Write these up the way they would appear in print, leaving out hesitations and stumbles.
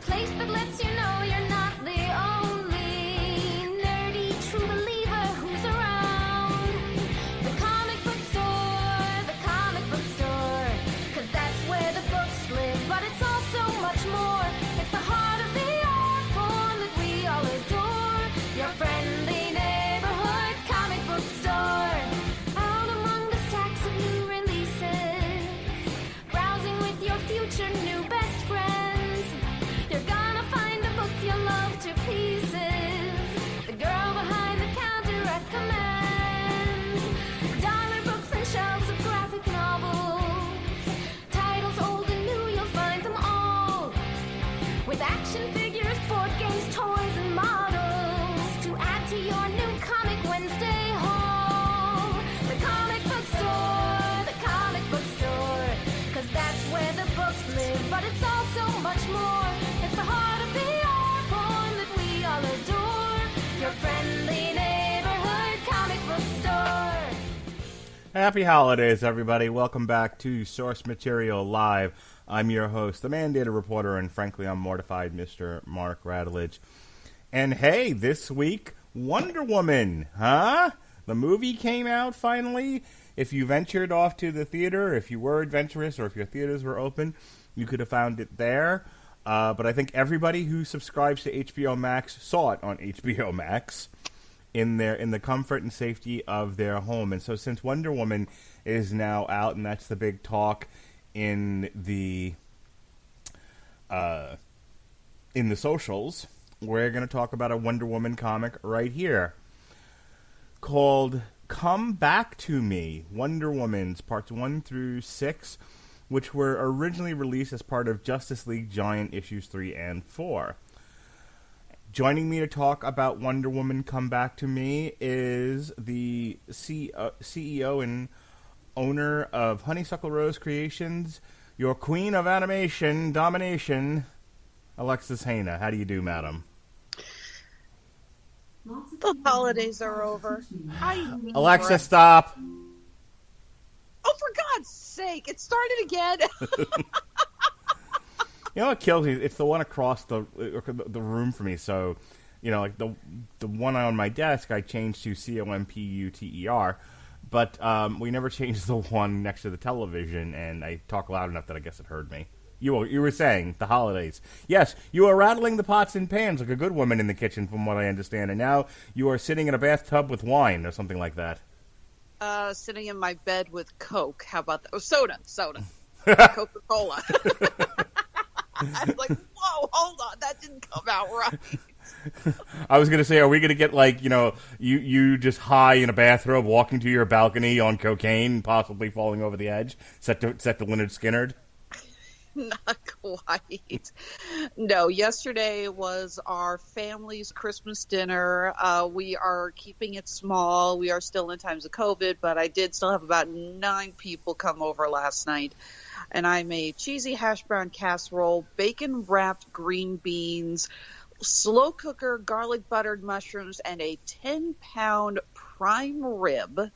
place that lets you know you're not the only nerdy true believer who's around. The comic book store, 'cause that's where the books live, but it's also much more. It's the heart of the art form that we all adore. Your friendly neighborhood comic book store. Out among the stacks of new releases, browsing with your future new best friends. You're gonna find a book you love to pieces. The girl behind the counter recommends dollar books and shelves of graphic novels. Titles old and new, you'll find them all. With action figures, board games, toys, and models to add to your new Comic Wednesday haul. The comic book store, 'cause that's where the books live, but it's also much more. It's the heart of the art form that we all adore. Your friendly neighborhood comic book store. Happy holidays, everybody. Welcome back to Source Material Live. I'm your host, the mandated reporter, and frankly, I'm mortified, Mr. Mark Radulich. And hey, this week, Wonder Woman, huh? The movie came out finally. If you ventured off to the theater, if you were adventurous, or if your theaters were open, you could have found it there. But I think everybody who subscribes to HBO Max saw it on HBO Max in the comfort and safety of their home. And so since Wonder Woman is now out, and that's the big talk in the socials, we're going to talk about a Wonder Woman comic right here called Come Back to Me, Wonder Woman's Parts 1 through 6, which were originally released as part of Justice League Giant Issues 3 and 4. Joining me to talk about Wonder Woman Come Back to Me is the CEO and owner of Honeysuckle Rose Creations, your queen of animation domination, Alexis Hejna. How do you do, madam? The holidays are over. Alexa, stop. Oh, for God's sake, it started again. You know what kills me? It's the one across the room for me. So, you know, like the one on my desk, I changed to COMPUTER, but we never changed the one next to the television, and I talk loud enough that I guess it heard me. You were saying the holidays. Yes, you are rattling the pots and pans like a good woman in the kitchen, from what I understand, and now you are sitting in a bathtub with wine or something like that. Sitting in my bed with Coke. How about that? Oh, soda. Coca-Cola. I was like, whoa, hold on, that didn't come out right. I was going to say, are we going to get, like, you just high in a bathrobe walking to your balcony on cocaine, possibly falling over the edge, set to Lynyrd Skynyrd? Not quite. No, yesterday was our family's Christmas dinner. We are keeping it small. We are still in times of COVID, but I did still have about 9 people come over last night. And I made cheesy hash brown casserole, bacon-wrapped green beans, slow cooker garlic buttered mushrooms, and a 10-pound prime rib,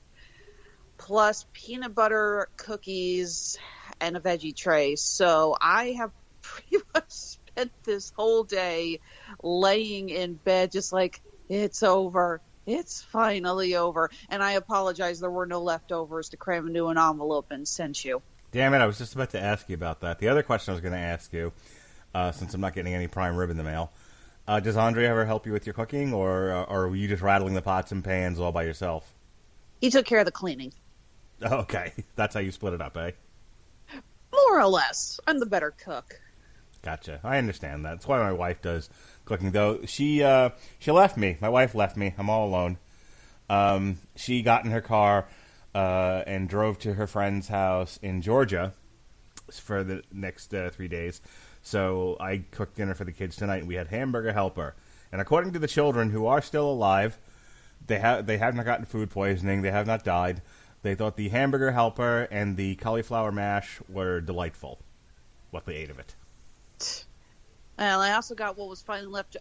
plus peanut butter cookies and a veggie tray. So I have pretty much spent this whole day laying in bed just like, it's over. It's finally over. And I apologize, there were no leftovers to cram into an envelope and send you. Damn it, I was just about to ask you about that. The other question I was going to ask you, since I'm not getting any prime rib in the mail, does Andre ever help you with your cooking, or were you just rattling the pots and pans all by yourself? He took care of the cleaning. Okay, that's how you split it up, eh? More or less. I'm the better cook. Gotcha. I understand that. That's why my wife does cooking, though. She left me. My wife left me. I'm all alone. She got in her car and drove to her friend's house in Georgia for the next 3 days. So I cooked dinner for the kids tonight, and we had hamburger helper. And according to the children, who are still alive, they have not gotten food poisoning. They have not died. They thought the hamburger helper and the cauliflower mash were delightful. What they ate of it. And I also got what was finally left.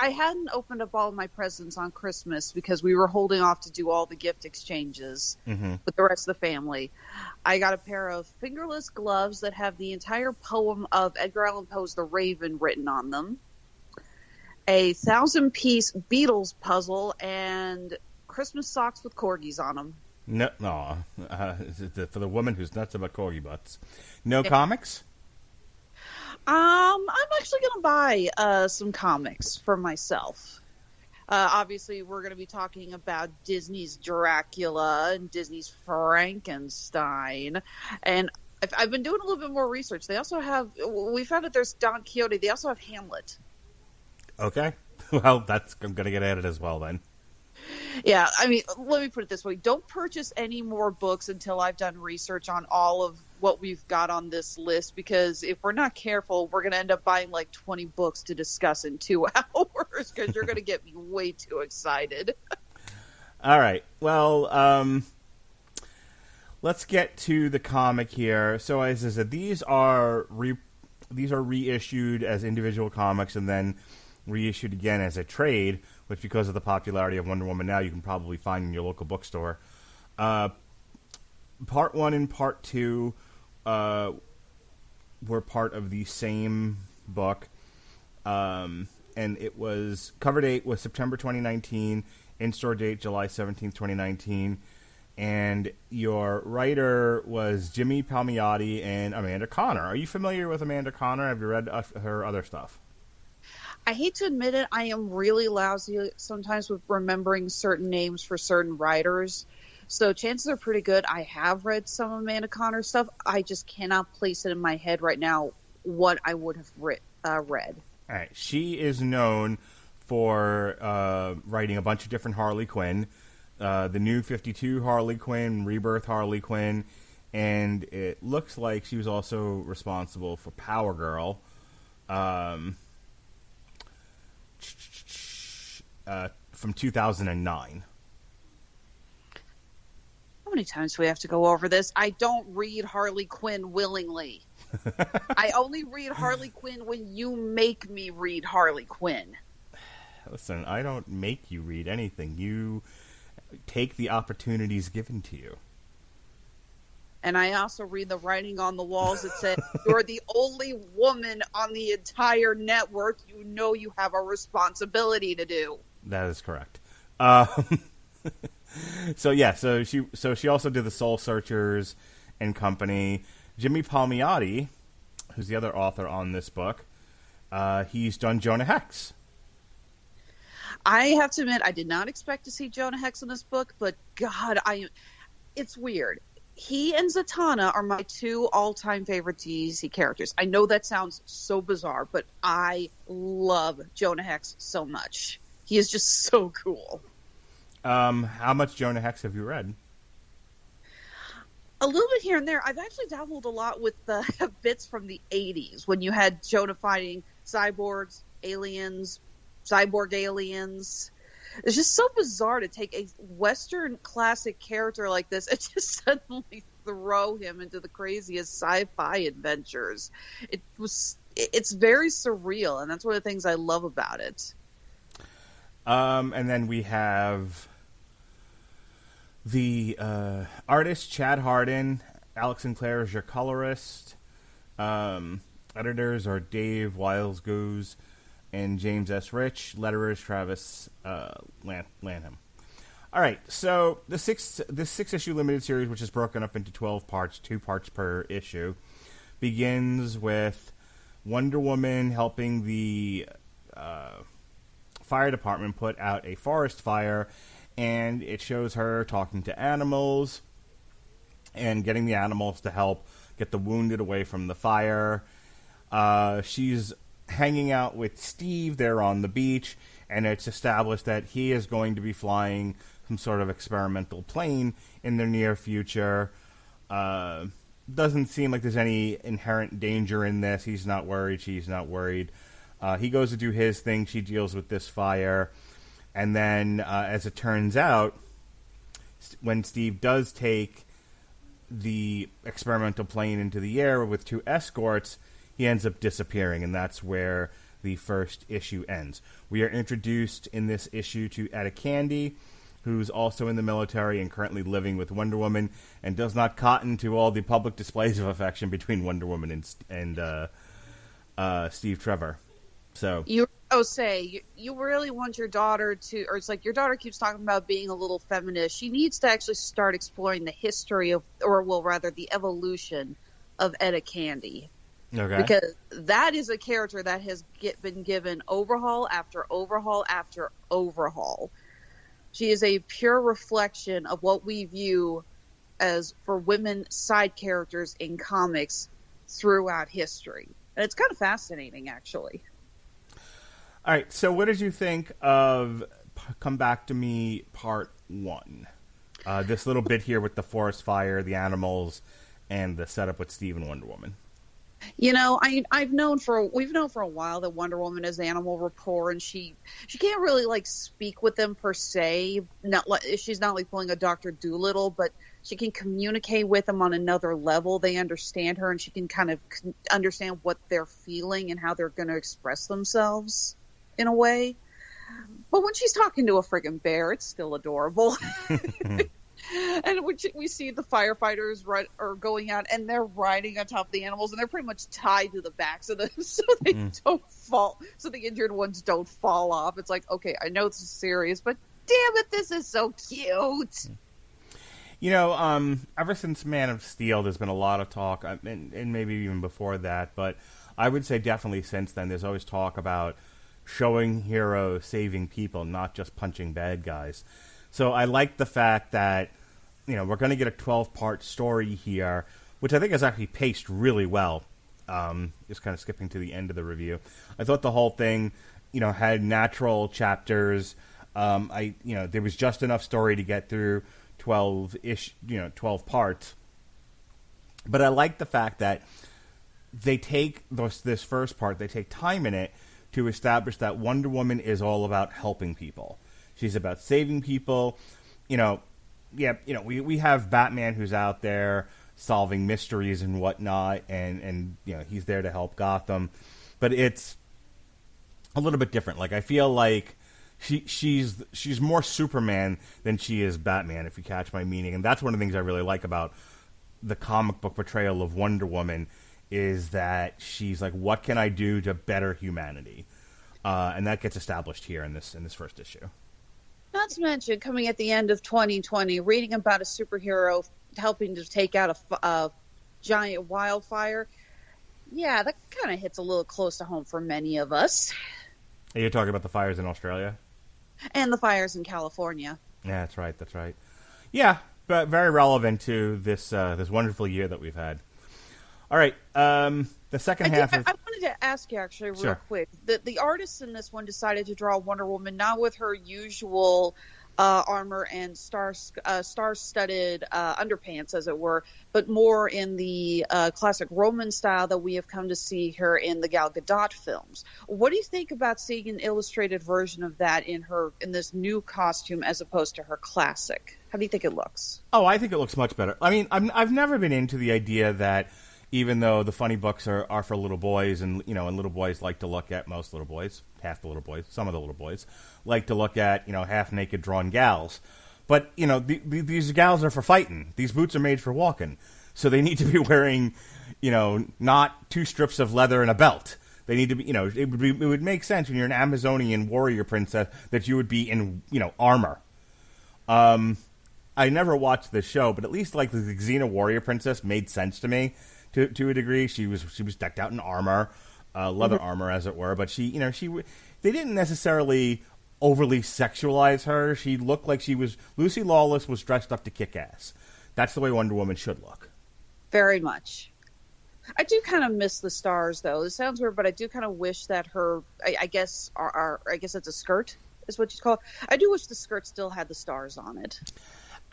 I hadn't opened up all of my presents on Christmas because we were holding off to do all the gift exchanges with the rest of the family. I got a pair of fingerless gloves that have the entire poem of Edgar Allan Poe's The Raven written on them, a 1,000-piece Beatles puzzle, and Christmas socks with corgis on them. No, for the woman who's nuts about corgi butts. No comics? I'm actually going to buy some comics for myself. Obviously, we're going to be talking about Disney's Dracula and Disney's Frankenstein. And I've been doing a little bit more research. They also have, we found that there's Don Quixote. They also have Hamlet. Okay. Well, I'm going to get added as well then. Yeah, I mean, let me put it this way. Don't purchase any more books until I've done research on all of what we've got on this list, because if we're not careful, we're going to end up buying like 20 books to discuss in 2 hours, because you're going to get me way too excited. All right. Well, let's get to the comic here. So as I said, these are reissued as individual comics and then reissued again as a trade, which, because of the popularity of Wonder Woman now, you can probably find in your local bookstore. Part 1 and Part 2 were part of the same book, and it was, cover date was September 2019, in-store date July 17th, 2019, and your writer was Jimmy Palmiotti and Amanda Conner. Are you familiar with Amanda Conner? Have you read her other stuff? I hate to admit it, I am really lousy sometimes with remembering certain names for certain writers. So chances are pretty good I have read some Amanda Conner stuff. I just cannot place it in my head right now what I would have read. All right. She is known for writing a bunch of different Harley Quinn. The New 52 Harley Quinn, Rebirth Harley Quinn, and it looks like she was also responsible for Power Girl. From 2009. How many times do we have to go over this? I don't read Harley Quinn willingly. I only read Harley Quinn when you make me read Harley Quinn. Listen, I don't make you read anything. You take the opportunities given to you. And I also read the writing on the walls that said, you're the only woman on the entire network. You know you have a responsibility to do. That is correct. So she also did the Soul Searchers and Company. Jimmy Palmiotti, who's the other author on this book, he's done Jonah Hex. I have to admit, I did not expect to see Jonah Hex in this book, but God, it's weird. He and Zatanna are my 2 all-time favorite DC characters. I know that sounds so bizarre, but I love Jonah Hex so much. He is just so cool. How much Jonah Hex have you read? A little bit here and there. I've actually dabbled a lot with the bits from the 80s when you had Jonah fighting cyborgs, aliens, cyborg aliens. It's just so bizarre to take a Western classic character like this and just suddenly throw him into the craziest sci-fi adventures. It's very surreal, and that's one of the things I love about it. And then we have the artist, Chad Hardin. Alex Sinclair is your colorist. Editors are Dave Wiles-Goose and James S. Rich. Letterers, Travis Lanham. All right, so this 6-issue limited series, which is broken up into 12 parts, 2 parts per issue, begins with Wonder Woman helping the fire department put out a forest fire, and it shows her talking to animals and getting the animals to help get the wounded away from the fire. She's hanging out with Steve there on the beach, and it's established that he is going to be flying some sort of experimental plane in the near future. Doesn't seem like there's any inherent danger in this. He's not worried. She's not worried. He goes to do his thing. She deals with this fire. And then, as it turns out, when Steve does take the experimental plane into the air with 2 escorts, he ends up disappearing. And that's where the first issue ends. We are introduced in this issue to Etta Candy, who's also in the military and currently living with Wonder Woman, and does not cotton to all the public displays of affection between Wonder Woman and Steve Trevor. So you really want your daughter to, or it's like your daughter keeps talking about being a little feminist. She needs to actually start exploring the history of, or well, rather the evolution of Etta Candy. okay, Because that is a character that has been given overhaul after overhaul after overhaul. She is a pure reflection of what we view as, for women, side characters in comics throughout history. And it's kind of fascinating, actually. all right. So, what did you think of Come Back to Me Part 1? This little bit here with the forest fire, the animals, and the setup with Steve and Wonder Woman. You know, we've known for a while that Wonder Woman is animal rapport, and she can't really like speak with them per se. She's not like pulling a Dr. Dolittle, but she can communicate with them on another level. They understand her, and she can kind of understand what they're feeling and how they're going to express themselves in a way. But when she's talking to a friggin' bear, it's still adorable. And we see the firefighters are going out, and they're riding on top of the animals, and they're pretty much tied to the back so they don't fall, so the injured ones don't fall off. It's like, okay, I know this is serious, but damn it, this is so cute. You know, ever since Man of Steel, there's been a lot of talk, and maybe even before that, but I would say definitely since then, there's always talk about showing heroes saving people, not just punching bad guys. So I like the fact that, you know, we're going to get a 12-part story here, which I think is actually paced really well. Just kind of skipping to the end of the review. I thought the whole thing, you know, had natural chapters. There was just enough story to get through 12 parts. But I like the fact that they take this first part, they take time in it to establish that Wonder Woman is all about helping people. She's about saving people. We have Batman who's out there solving mysteries and whatnot, and you know, he's there to help Gotham. But it's a little bit different. Like, I feel like she's more Superman than she is Batman, if you catch my meaning. And that's one of the things I really like about the comic book portrayal of Wonder Woman, is that she's like, what can I do to better humanity? And that gets established here in this first issue. Not to mention, coming at the end of 2020, reading about a superhero helping to take out a giant wildfire, yeah, that kind of hits a little close to home for many of us. Are you talking about the fires in Australia? And the fires in California. Yeah, that's right. Yeah, but very relevant to this wonderful year that we've had. All right, the second half of... I wanted to ask you, actually, real quick. The artist in this one decided to draw Wonder Woman not with her usual armor and star-studded underpants, as it were, but more in the classic Roman style that we have come to see her in the Gal Gadot films. What do you think about seeing an illustrated version of that in this new costume as opposed to her classic? How do you think it looks? Oh, I think it looks much better. I mean, I've never been into the idea that, even though the funny books are for little boys, and you know, and little boys like to look at, most little boys, half the little boys, some of the little boys like to look at, you know, half naked drawn gals. But you know, these gals are for fighting. These boots are made for walking, so they need to be wearing, you know, not 2 strips of leather and a belt. They need to be, you know, it would make sense when you're an Amazonian warrior princess that you would be in, you know, armor. I never watched this show, but at least like the Xena warrior princess made sense to me. To a degree, she was decked out in armor, leather armor, as it were. But they didn't necessarily overly sexualize her. She looked like Lucy Lawless was dressed up to kick ass. That's the way Wonder Woman should look. Very much. I do kind of miss the stars, though. It sounds weird, but I do kind of wish that I guess it's a skirt, is what you call it. I do wish the skirt still had the stars on it.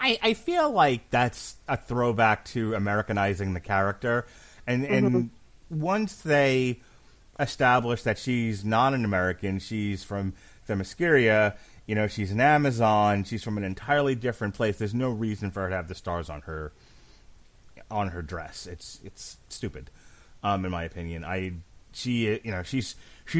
I feel like that's a throwback to Americanizing the character. And once they establish that she's not an American, she's from Themyscira, you know, she's an Amazon, she's from an entirely different place, there's no reason for her to have the stars on her dress. It's stupid, in my opinion. she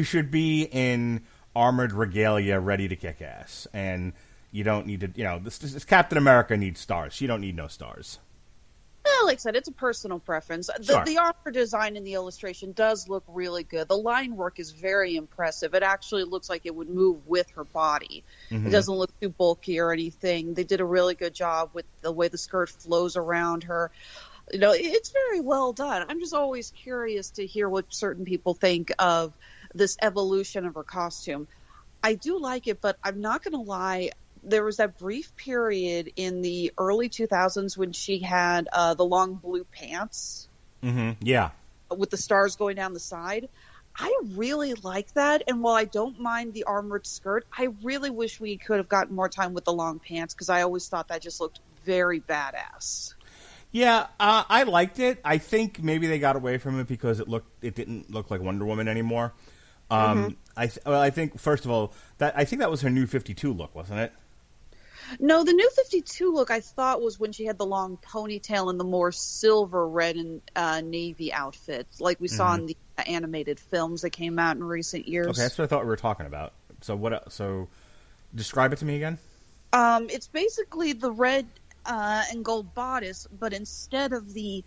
should be in armored regalia, ready to kick ass, and you don't need to. This Captain America needs stars. She don't need no stars. Well, like I said, it's a personal preference. Sure. The armor design in the illustration does look really good. The line work is very impressive. It actually looks like it would move with her body. Mm-hmm. It doesn't look too bulky or anything. They did a really good job with the way the skirt flows around her. It's very well done. I'm just always curious to hear what certain people think of this evolution of her costume. I do like it, but I'm not going to lie. There was that brief period in the early 2000s when she had the long blue pants. Mm-hmm. Yeah. With the stars going down the side. I really like that. And while I don't mind the armored skirt, I really wish we could have gotten more time with the long pants, because I always thought that just looked very badass. Yeah, I liked it. I think maybe they got away from it because it didn't look like Wonder Woman anymore. I think, first of all, I think that was her new 52 look, wasn't it? No, the new 52 look I thought was when she had the long ponytail and the more silver, red, and navy outfit, like we saw in the animated films that came out in recent years. Okay, that's what I thought we were talking about. So describe it to me again. It's basically the red and gold bodice, but instead of the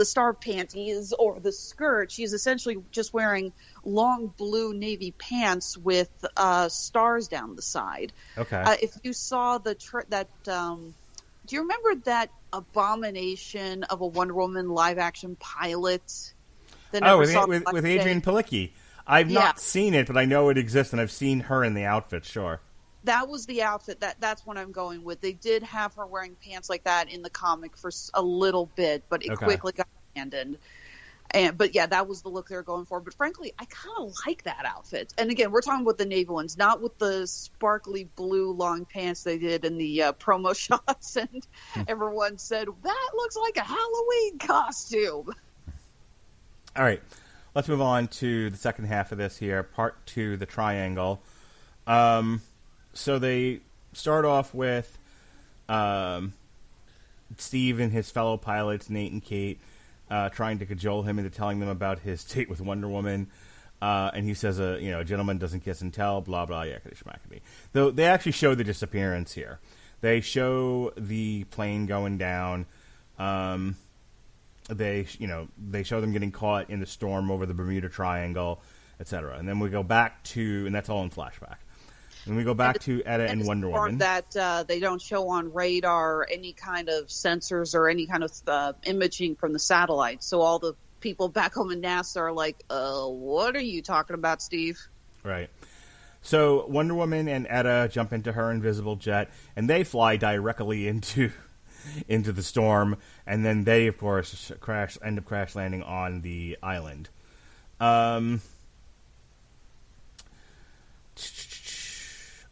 star panties or the skirt, she's essentially just wearing long blue navy pants with stars down the side. Okay. If you saw do you remember that abomination of a Wonder Woman live action pilot? With Adrian Palicki. I've not seen it, but I know it exists, and I've seen her in the outfit. Sure. That was the outfit. That's what I'm going with. They did have her wearing pants like that in the comic for a little bit, but it quickly got abandoned. But yeah, that was the look they were going for. But frankly, I kind of like that outfit. And again, we're talking about the navy ones, not with the sparkly blue long pants they did in the promo shots. And everyone said, that looks like a Halloween costume. All right. Let's move on to the second half of this here, part 2, the triangle. So they start off with Steve and his fellow pilots, Nate and Kate, trying to cajole him into telling them about his date with Wonder Woman. And he says, a gentleman doesn't kiss and tell, blah, blah, yakety schmackety. Though they actually show the disappearance here. They show the plane going down. They show them getting caught in the storm over the Bermuda Triangle, etc. And then we go back to, and that's all in flashback. And we go back to Etta and Wonder Woman. That they don't show on radar or any kind of sensors or any kind of imaging from the satellite. So all the people back home in NASA are like, what are you talking about, Steve? Right. So Wonder Woman and Etta jump into her invisible jet, and they fly directly into the storm. And then they, of course, end up crash landing on the island.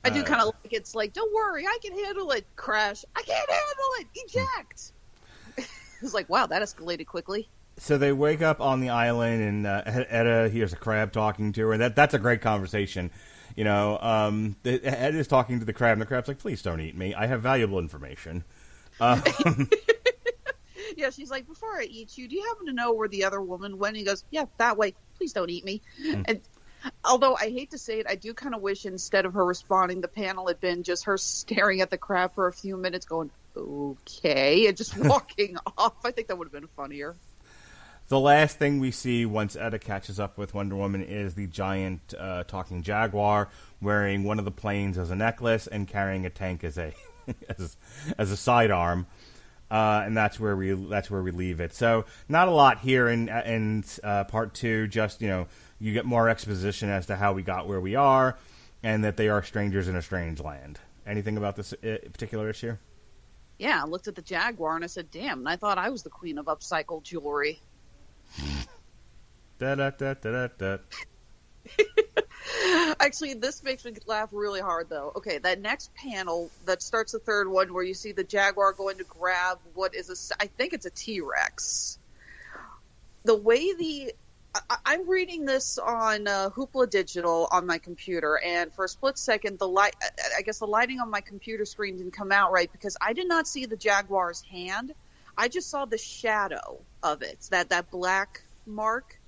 I do kind of like it's like, don't worry, I can handle it. Crash. I can't handle it. Eject. It's like, wow, that escalated quickly. So they wake up on the island, and Etta hears a crab talking to her. And that's a great conversation. Etta's talking to the crab, and the crab's like, please don't eat me. I have valuable information. Yeah, she's like, before I eat you, do you happen to know where the other woman went? And he goes, yeah, that way. Please don't eat me. And although I hate to say it, I do kind of wish instead of her responding, the panel had been just her staring at the crab for a few minutes going, okay, and just walking off. I think that would have been funnier. The last thing we see once Etta catches up with Wonder Woman is the giant talking jaguar wearing one of the planes as a necklace and carrying a tank as a as a sidearm. And that's where we leave it. So not a lot here in part 2. Just you get more exposition as to how we got where we are, and that they are strangers in a strange land. Anything about this particular issue? Yeah, I looked at the jaguar and I said, "Damn!" And I thought I was the queen of upcycled jewelry. Da da da da da. Actually, this makes me laugh really hard, though. Okay, that next panel that starts the third one, where you see the jaguar going to grab I think it's a T-Rex. The way I'm reading this on Hoopla Digital on my computer, and for a split second, the lighting on my computer screen didn't come out right because I did not see the jaguar's hand. I just saw the shadow of it, that black mark.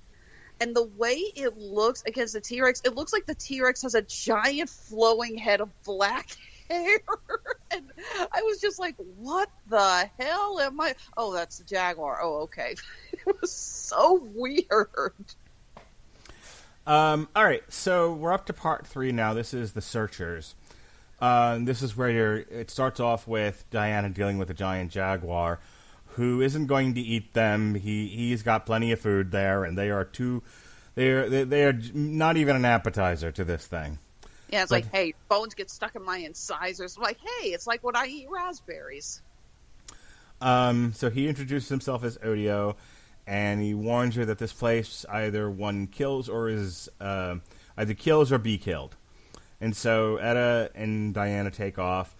And the way it looks against the T-Rex, it looks like the T-Rex has a giant flowing head of black hair. And I was just like, what the hell am I? Oh, that's the Jaguar. Oh, okay. It was so weird. All right, so we're up to part 3 now. This is the Searchers. This is where it starts off with Diana dealing with a giant jaguar who isn't going to eat them. He's got plenty of food there, and they are not even an appetizer to this thing. Yeah, it's like, hey, bones get stuck in my incisors. I'm like, hey, it's like when I eat raspberries. So he introduces himself as Odio, and he warns her that this place either kills or be killed. And so Etta and Diana take off.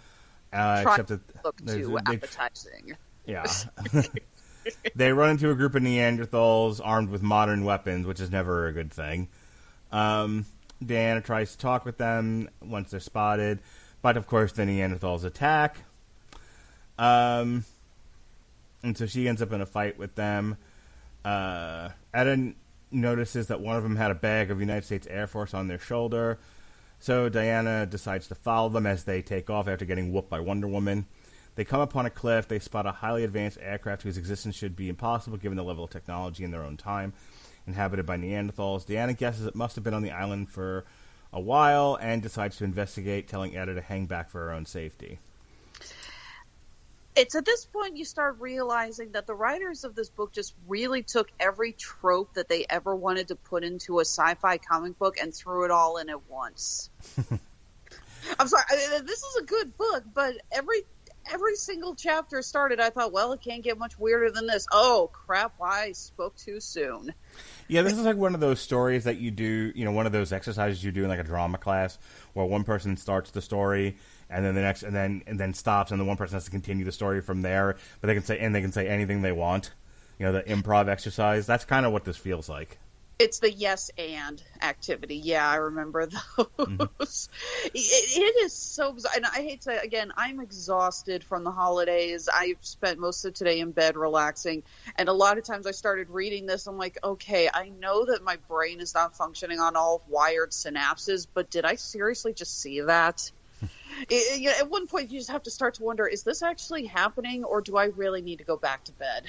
Except that look too appetizing. Yeah. They run into a group of Neanderthals armed with modern weapons, which is never a good thing. Diana tries to talk with them once they're spotted, but of course the Neanderthals attack. And so she ends up in a fight with them. Etta notices that one of them had a bag of United States Air Force on their shoulder. So Diana decides to follow them as they take off after getting whooped by Wonder Woman. They come upon a cliff. They spot a highly advanced aircraft whose existence should be impossible given the level of technology in their own time, inhabited by Neanderthals. Diana guesses it must have been on the island for a while and decides to investigate, telling Etta to hang back for her own safety. It's at this point you start realizing that the writers of this book just really took every trope that they ever wanted to put into a sci-fi comic book and threw it all in at once. I'm sorry, this is a good book, but every single chapter started, I thought, well, it can't get much weirder than this. Oh, crap, I spoke too soon. Yeah, this is like one of those stories that you do, one of those exercises you do in like a drama class where one person starts the story and then the next and then stops, and the one person has to continue the story from there, but they can say anything they want. The improv exercise. That's kind of what this feels like. It's the yes and activity. Yeah, I remember those. Mm-hmm. It is so bizarre. And I hate to, again, I'm exhausted from the holidays. I've spent most of today in bed relaxing. And a lot of times I started reading this. I'm like, okay, I know that my brain is not functioning on all wired synapses, but did I seriously just see that? At one point you just have to start to wonder, is this actually happening, or do I really need to go back to bed?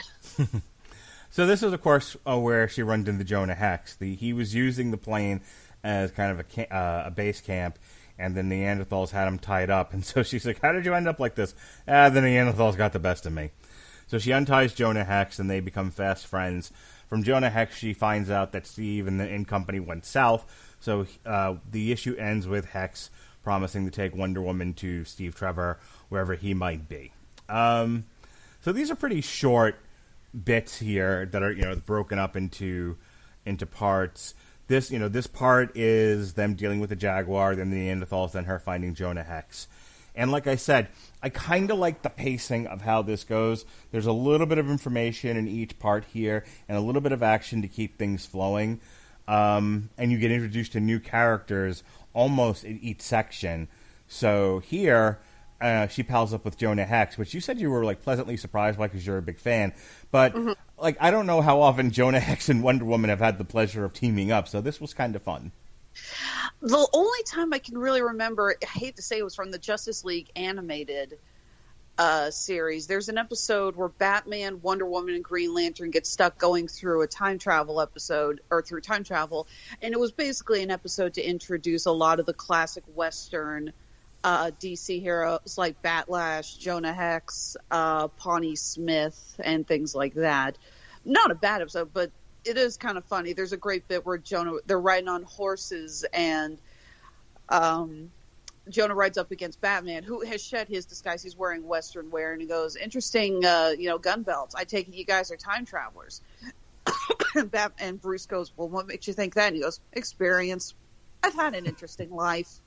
So this is, of course, where she runs into Jonah Hex. He was using the plane as kind of a base camp, and the Neanderthals had him tied up. And so she's like, how did you end up like this? The Neanderthals got the best of me. So she unties Jonah Hex, and they become fast friends. From Jonah Hex, she finds out that Steve and company went south. So the issue ends with Hex promising to take Wonder Woman to Steve Trevor, wherever he might be. So these are pretty short bits here that are broken up into parts. This part is them dealing with the Jaguar, then the Neanderthals, then her finding Jonah Hex. And like I said, I kind of like the pacing of how this goes. There's a little bit of information in each part here and a little bit of action to keep things flowing. And you get introduced to new characters almost in each section. So here, she pals up with Jonah Hex, which you said you were pleasantly surprised by because you're a big fan. But I don't know how often Jonah Hex and Wonder Woman have had the pleasure of teaming up. So this was kind of fun. The only time I can really remember, I hate to say it was from the Justice League animated series. There's an episode where Batman, Wonder Woman, and Green Lantern get stuck going through a time travel episode, or through time travel. And it was basically an episode to introduce a lot of the classic Western DC heroes like Batlash, Jonah Hex, Pawnee Smith, and things like that. Not a bad episode, but it is kind of funny. There's a great bit where they're riding on horses, and Jonah rides up against Batman, who has shed his disguise. He's wearing Western wear, and he goes, interesting, gun belts. I take it you guys are time travelers. And Bruce goes, well, what makes you think that? And he goes, experience. I've had an interesting life.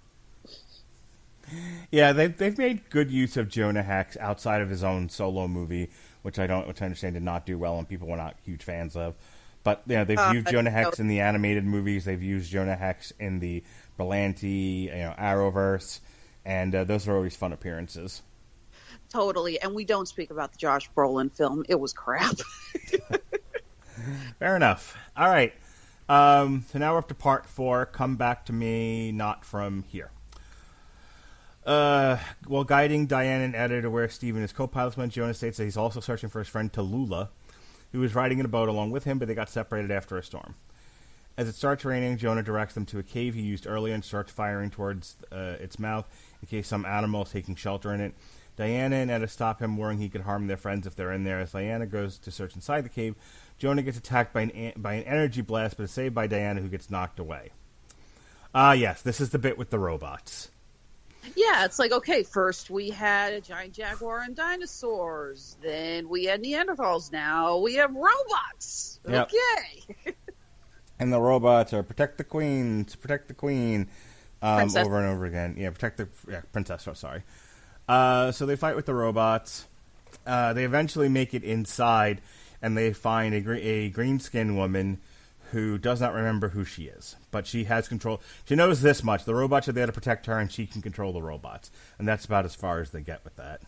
Yeah, they've made good use of Jonah Hex outside of his own solo movie, which I understand did not do well and people were not huge fans of. But they've used Jonah Hex in the animated movies. They've used Jonah Hex in the Berlanti, Arrowverse, and those are always fun appearances. Totally, and we don't speak about the Josh Brolin film. It was crap. Fair enough. All right. So now we're up to part 4. Come back to me, not from here. While guiding Diane and Etta to where Steve and his co-pilots went, Jonah states that he's also searching for his friend Tallulah, who was riding in a boat along with him, but they got separated after a storm. As it starts raining, Jonah directs them to a cave he used earlier and starts firing towards its mouth in case some animal is taking shelter in it. Diana and Etta stop him, worrying he could harm their friends if they're in there. As Diana goes to search inside the cave, Jonah gets attacked by an energy blast, but is saved by Diana, who gets knocked away. Yes, this is the bit with the robots. Yeah, it's like, okay, first we had a giant jaguar and dinosaurs. Then we had Neanderthals. Now we have robots. Yep. Okay. And the robots are protect the queen, over and over again. Yeah, princess, sorry. So they fight with the robots. They eventually make it inside, and they find a green-skinned woman who does not remember who she is. But she has control. She knows this much. The robots are there to protect her, and she can control the robots. And that's about as far as they get with that.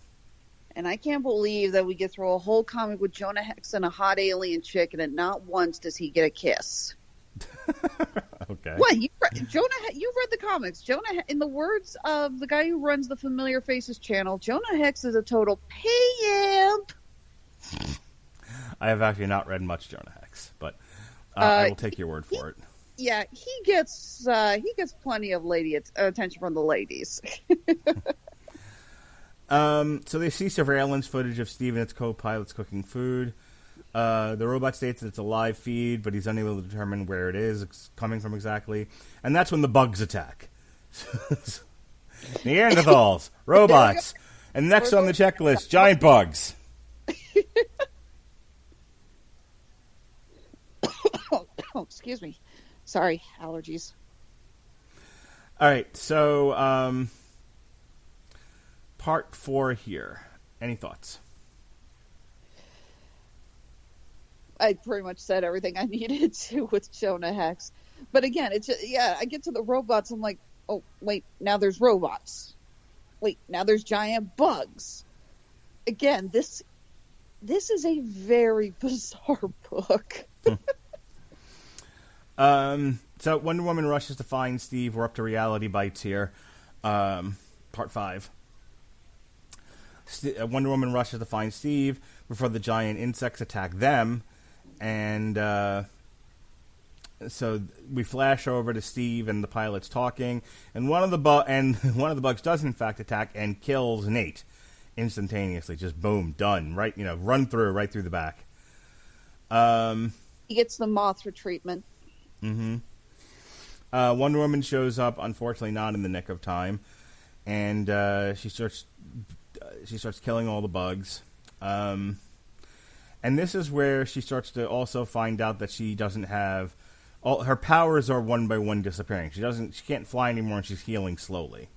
And I can't believe that we get through a whole comic with Jonah Hex and a hot alien chick, and not once does he get a kiss. Okay. What? You read the comics. Jonah, in the words of the guy who runs the Familiar Faces channel, Jonah Hex is a total pimp. I have actually not read much Jonah Hex, but I will take your word for it. Yeah, he gets plenty of attention from the ladies. So they see surveillance footage of Steve and its co-pilots cooking food. The robot states that it's a live feed, but he's unable to determine where it is it's coming from exactly. And that's when the bugs attack. Neanderthals, robots, and next on the checklist, giant bugs. Oh, excuse me. Sorry, allergies. All right, so part 4 here. Any thoughts? I pretty much said everything I needed to with Jonah Hex. But again, it's just, I get to the robots, I'm like, oh, wait, now there's robots. Wait, now there's giant bugs. Again, this is a very bizarre book. So Wonder Woman rushes to find Steve. We're up to Reality Bites here. Part 5. Wonder Woman rushes to find Steve before the giant insects attack them. And so we flash over to Steve and the pilots talking, and one of the bugs does in fact attack and kills Nate instantaneously. Just boom, done. Right, run through right through the back. He gets the Mothra treatment. Mm-hmm. Wonder Woman shows up, unfortunately not in the nick of time, and she starts killing all the bugs. And this is where she starts to also find out that she doesn't have all her powers are one by one disappearing. She can't fly anymore, and she's healing slowly.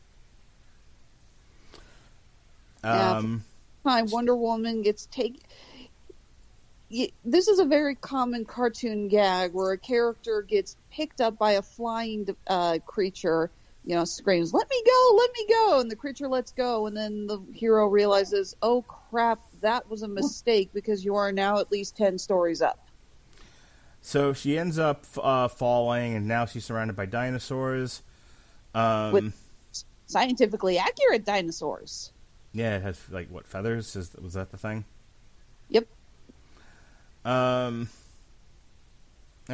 Wonder Woman gets taken. This is a very common cartoon gag where a character gets picked up by a flying creature, screams, "Let me go, let me go," and the creature lets go, and then the hero realizes, oh crap, that was a mistake because you are now at least 10 stories up. So she ends up falling, and now she's surrounded by dinosaurs. With scientifically accurate dinosaurs. Yeah, it has, feathers? Was that the thing? Yep. All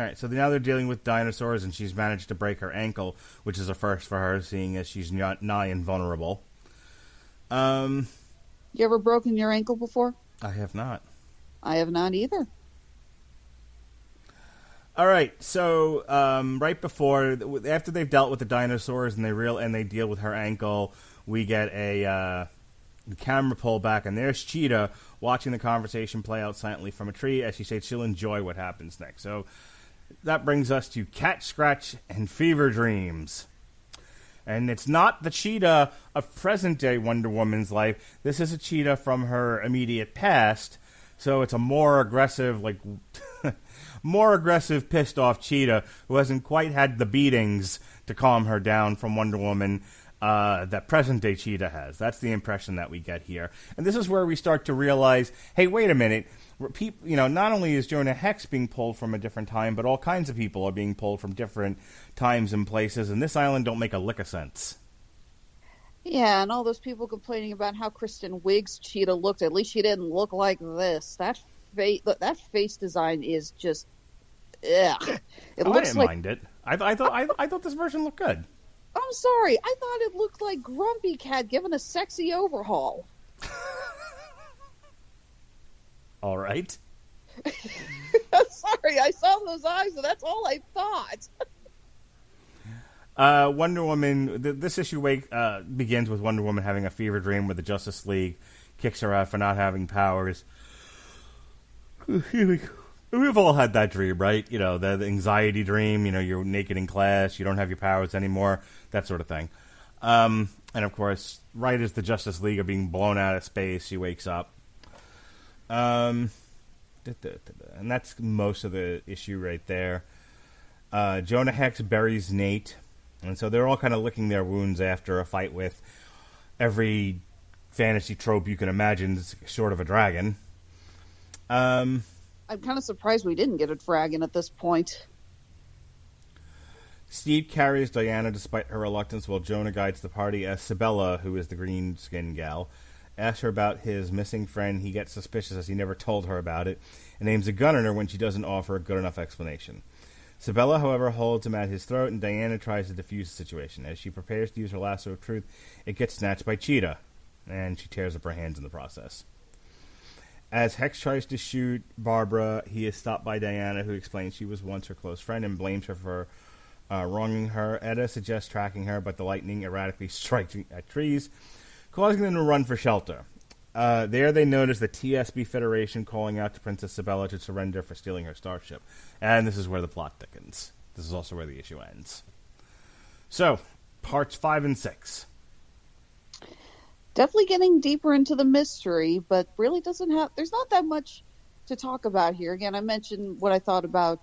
right, so now they're dealing with dinosaurs, and she's managed to break her ankle, which is a first for her, seeing as she's nigh invulnerable. You ever broken your ankle before? I have not. I have not either. All right, so right after they've dealt with the dinosaurs and they deal with her ankle, we get a camera pull back, and there's Cheetah watching the conversation play out silently from a tree as she states she'll enjoy what happens next. So that brings us to Cat Scratch and Fever Dreams. And it's not the Cheetah of present-day Wonder Woman's life. This is a Cheetah from her immediate past, so it's a more aggressive, pissed-off Cheetah who hasn't quite had the beatings to calm her down from Wonder Woman that present-day Cheetah has. That's the impression that we get here. And this is where we start to realize, hey, wait a minute. Not only is Jonah Hex being pulled from a different time, but all kinds of people are being pulled from different times and places, and this island don't make a lick of sense. Yeah, and all those people complaining about how Kristen Wiig's Cheetah looked. At least she didn't look like this. That face design is just, ugh. It looks I didn't like, mind it. I thought this version looked good. I'm sorry, I thought it looked like Grumpy Cat given a sexy overhaul. All right. Sorry, I saw those eyes, and that's all I thought. Wonder Woman. This issue begins with Wonder Woman having a fever dream where the Justice League kicks her out for not having powers. We've all had that dream, right? You know, the anxiety dream. You know, you're naked in class, you don't have your powers anymore, that sort of thing. And of course, right as the Justice League are being blown out of space, she wakes up. And that's most of the issue right there. Jonah Hex buries Nate, and so they're all kind of licking their wounds after a fight with every fantasy trope you can imagine, short of a dragon. I'm kind of surprised we didn't get a dragon at this point. Steve carries Diana despite her reluctance, while Jonah guides the party as Sabella, who is the green-skinned gal, asks her about his missing friend. He gets suspicious as he never told her about it, and aims a gun at her when she doesn't offer a good enough explanation. Sabella, however, holds him at his throat, and Diana tries to defuse the situation. As she prepares to use her lasso of truth, it gets snatched by Cheetah, and she tears up her hands in the process. As Hex tries to shoot Barbara, he is stopped by Diana, who explains she was once her close friend and blames her for wronging her. Edda suggests tracking her, but the lightning erratically strikes at trees, causing them to run for shelter. There they notice the TSB Federation calling out to Princess Sabella to surrender for stealing her starship. And this is where the plot thickens. This is also where the issue ends. So, parts 5 and 6. Definitely getting deeper into the mystery, but really there's not that much to talk about here. Again, I mentioned what I thought about,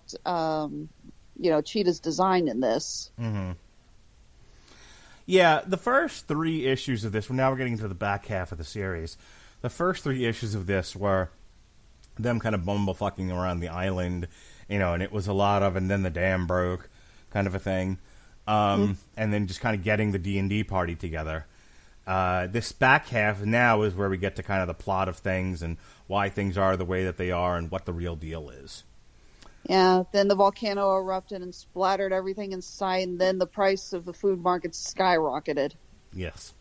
Cheetah's design in this. Mm-hmm. Yeah, the first 3 issues of this, now we're getting into the back half of the series. The first 3 issues of this were them kind of bumblefucking around the island, and it was a lot of, and then the dam broke, kind of a thing. And then just kind of getting the D&D party together. This back half now is where we get to kind of the plot of things and why things are the way that they are and what the real deal is. Yeah, then the volcano erupted and splattered everything in sight, and then the price of the food market skyrocketed. Yes.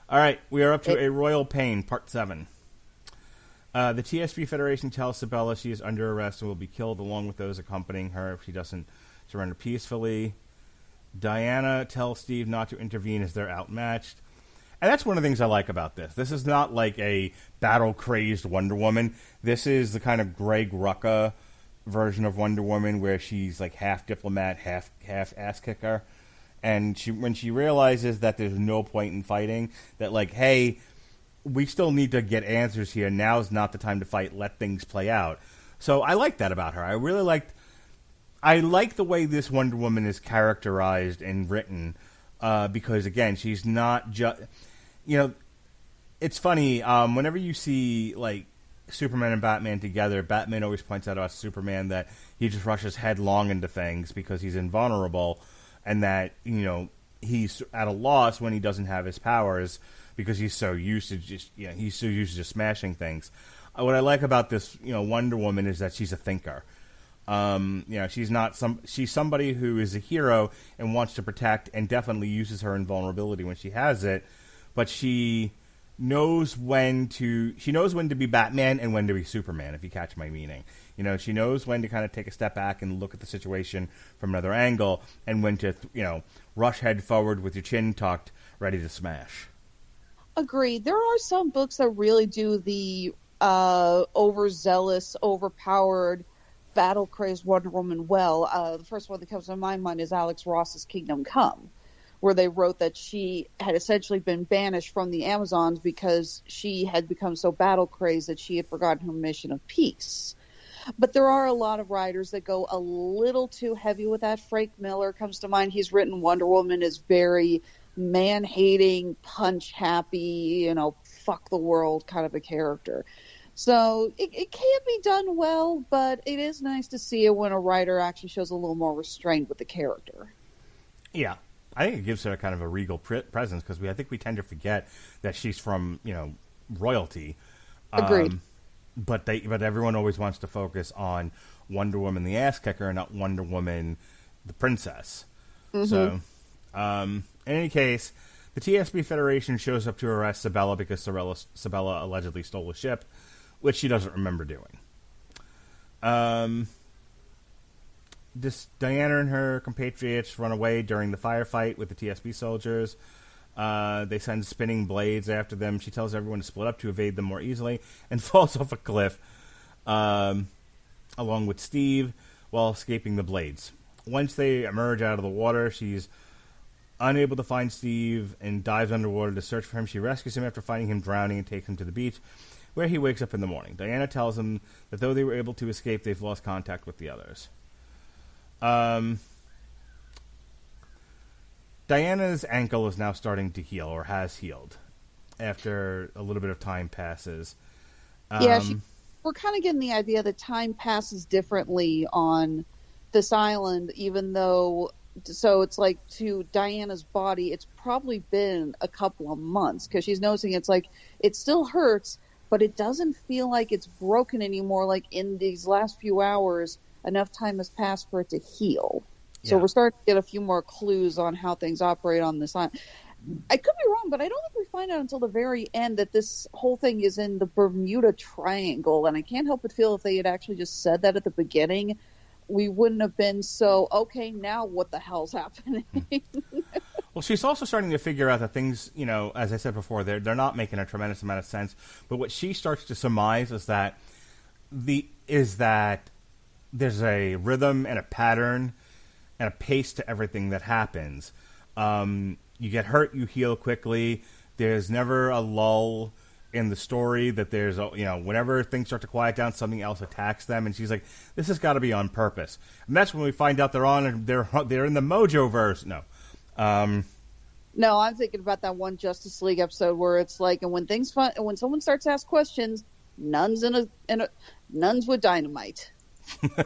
All right, we are up to A Royal Pain, Part 7. The TSB Federation tells Sabella she is under arrest and will be killed along with those accompanying her if she doesn't surrender peacefully. Diana tells Steve not to intervene as they're outmatched. And that's one of the things I like about this. This is not like a battle-crazed Wonder Woman. This is the kind of Greg Rucka version of Wonder Woman where she's like half diplomat, half ass kicker, and when she realizes that there's no point in fighting, that like, hey, we still need to get answers here. Now's not the time to fight. Let things play out. So I like that about her. I like the way this Wonder Woman is characterized and written, because again, she's not just, it's funny, whenever you see like Superman and Batman together, Batman always points out about Superman that he just rushes headlong into things because he's invulnerable, and that he's at a loss when he doesn't have his powers because he's so used to just smashing things. What I like about this Wonder Woman is that she's a thinker. She's somebody who is a hero and wants to protect and definitely uses her invulnerability when she has it, but she knows when to be Batman and when to be Superman, if you catch my meaning. She knows when to kind of take a step back and look at the situation from another angle, and when to, rush head forward with your chin tucked, ready to smash. Agreed. There are some books that really do the overzealous, overpowered, battle-crazed Wonder Woman well. The first one that comes to my mind is Alex Ross's Kingdom Come, where they wrote that she had essentially been banished from the Amazons because she had become so battle-crazed that she had forgotten her mission of peace. But there are a lot of writers that go a little too heavy with that. Frank Miller comes to mind. He's written Wonder Woman as very man-hating, punch-happy, fuck the world kind of a character. So it can be done well, but it is nice to see it when a writer actually shows a little more restraint with the character. Yeah. I think it gives her kind of a regal presence because I think we tend to forget that she's from, royalty. Agreed. But everyone always wants to focus on Wonder Woman the ass kicker and not Wonder Woman the princess. Mm-hmm. So, in any case, the TSB Federation shows up to arrest Sabella because Sabella allegedly stole a ship, which she doesn't remember doing. Diana and her compatriots run away during the firefight with the TSB soldiers. They send spinning blades after them. She tells everyone to split up to evade them more easily and falls off a cliff along with Steve while escaping the blades. Once they emerge out of the water, she's unable to find Steve and dives underwater to search for him. She rescues him after finding him drowning and takes him to the beach, where he wakes up in the morning. Diana tells him that though they were able to escape, they've lost contact with the others. Diana's ankle is now starting to heal, or has healed, after a little bit of time passes. We're kind of getting the idea that time passes differently on this island, even though... So it's like, to Diana's body, it's probably been a couple of months, because she's noticing it's like, it still hurts, but it doesn't feel like it's broken anymore. Like in these last few hours, enough time has passed for it to heal. So we're starting to get a few more clues on how things operate on this island. I could be wrong, but I don't think we find out until the very end that this whole thing is in the Bermuda Triangle. And I can't help but feel if they had actually just said that at the beginning, we wouldn't have been so, okay, now what the hell's happening? Well, she's also starting to figure out that things, as I said before, they're not making a tremendous amount of sense. But what she starts to surmise is that there's a rhythm and a pattern and a pace to everything that happens. You get hurt, you heal quickly. There's never a lull in the story that there's, whenever things start to quiet down, something else attacks them. And she's like, this has got to be on purpose. And that's when we find out they're in the Mojo-verse. No. No, I'm thinking about that one Justice League episode where it's like, and when someone starts to ask questions, nuns nuns with dynamite. I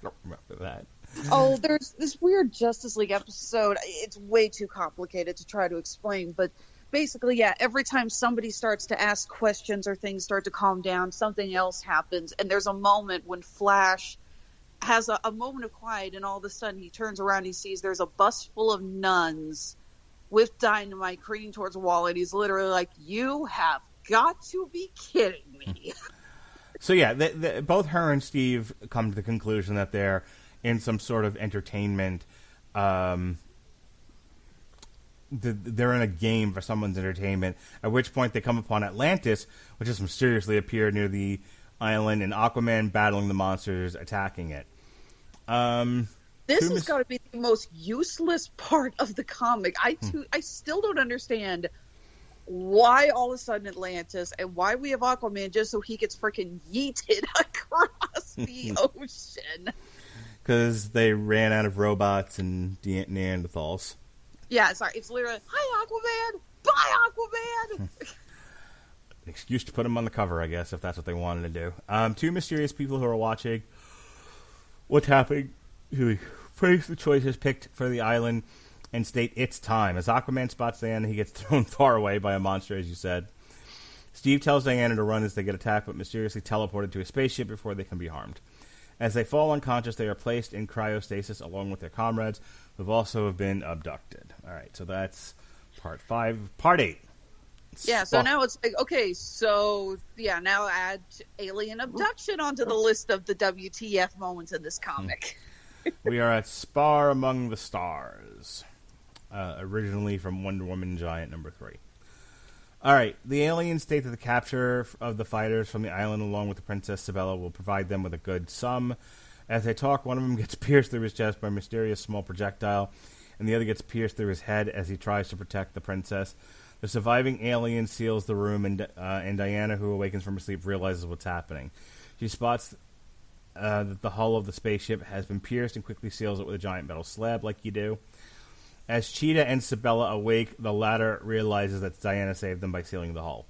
don't remember that. Oh, there's this weird Justice League episode. It's way too complicated to try to explain, but basically, every time somebody starts to ask questions or things start to calm down, something else happens, and there's a moment when Flash has a moment of quiet, and all of a sudden he turns around, he sees there's a bus full of nuns with dynamite careening towards a wall, and he's literally like, you have got to be kidding me. So both her and Steve come to the conclusion that they're in some sort of entertainment. They're in a game for someone's entertainment, at which point they come upon Atlantis, which has mysteriously appeared near the island, and Aquaman battling the monsters attacking it. This has got to be the most useless part of the comic. I still don't understand why all of a sudden Atlantis, and why we have Aquaman just so he gets freaking yeeted across the ocean. Because they ran out of robots and Neanderthals. Yeah, sorry. It's literally, hi, Aquaman! Bye, Aquaman! An excuse to put him on the cover, I guess, if that's what they wanted to do. Two mysterious people who are watching what's happening who face the choices picked for the island and state it's time. As Aquaman spots Diana, he gets thrown far away by a monster, as you said. Steve tells Diana to run as they get attacked, but mysteriously teleported to a spaceship before they can be harmed. As they fall unconscious, they are placed in cryostasis along with their comrades, who also have been abducted. All right, so that's part 5. Part 8. Yeah, so now it's like, okay, now add alien abduction onto the list of the WTF moments in this comic. We are at Spar Among the Stars, originally from Wonder Woman Giant number 3. All right, the aliens state that the capture of the fighters from the island along with the Princess Sabella will provide them with a good sum. As they talk, one of them gets pierced through his chest by a mysterious small projectile, and the other gets pierced through his head as he tries to protect the princess. The surviving alien seals the room, and Diana, who awakens from her sleep, realizes what's happening. She spots that the hull of the spaceship has been pierced and quickly seals it with a giant metal slab, like you do. As Cheetah and Sabella awake, the latter realizes that Diana saved them by sealing the hull.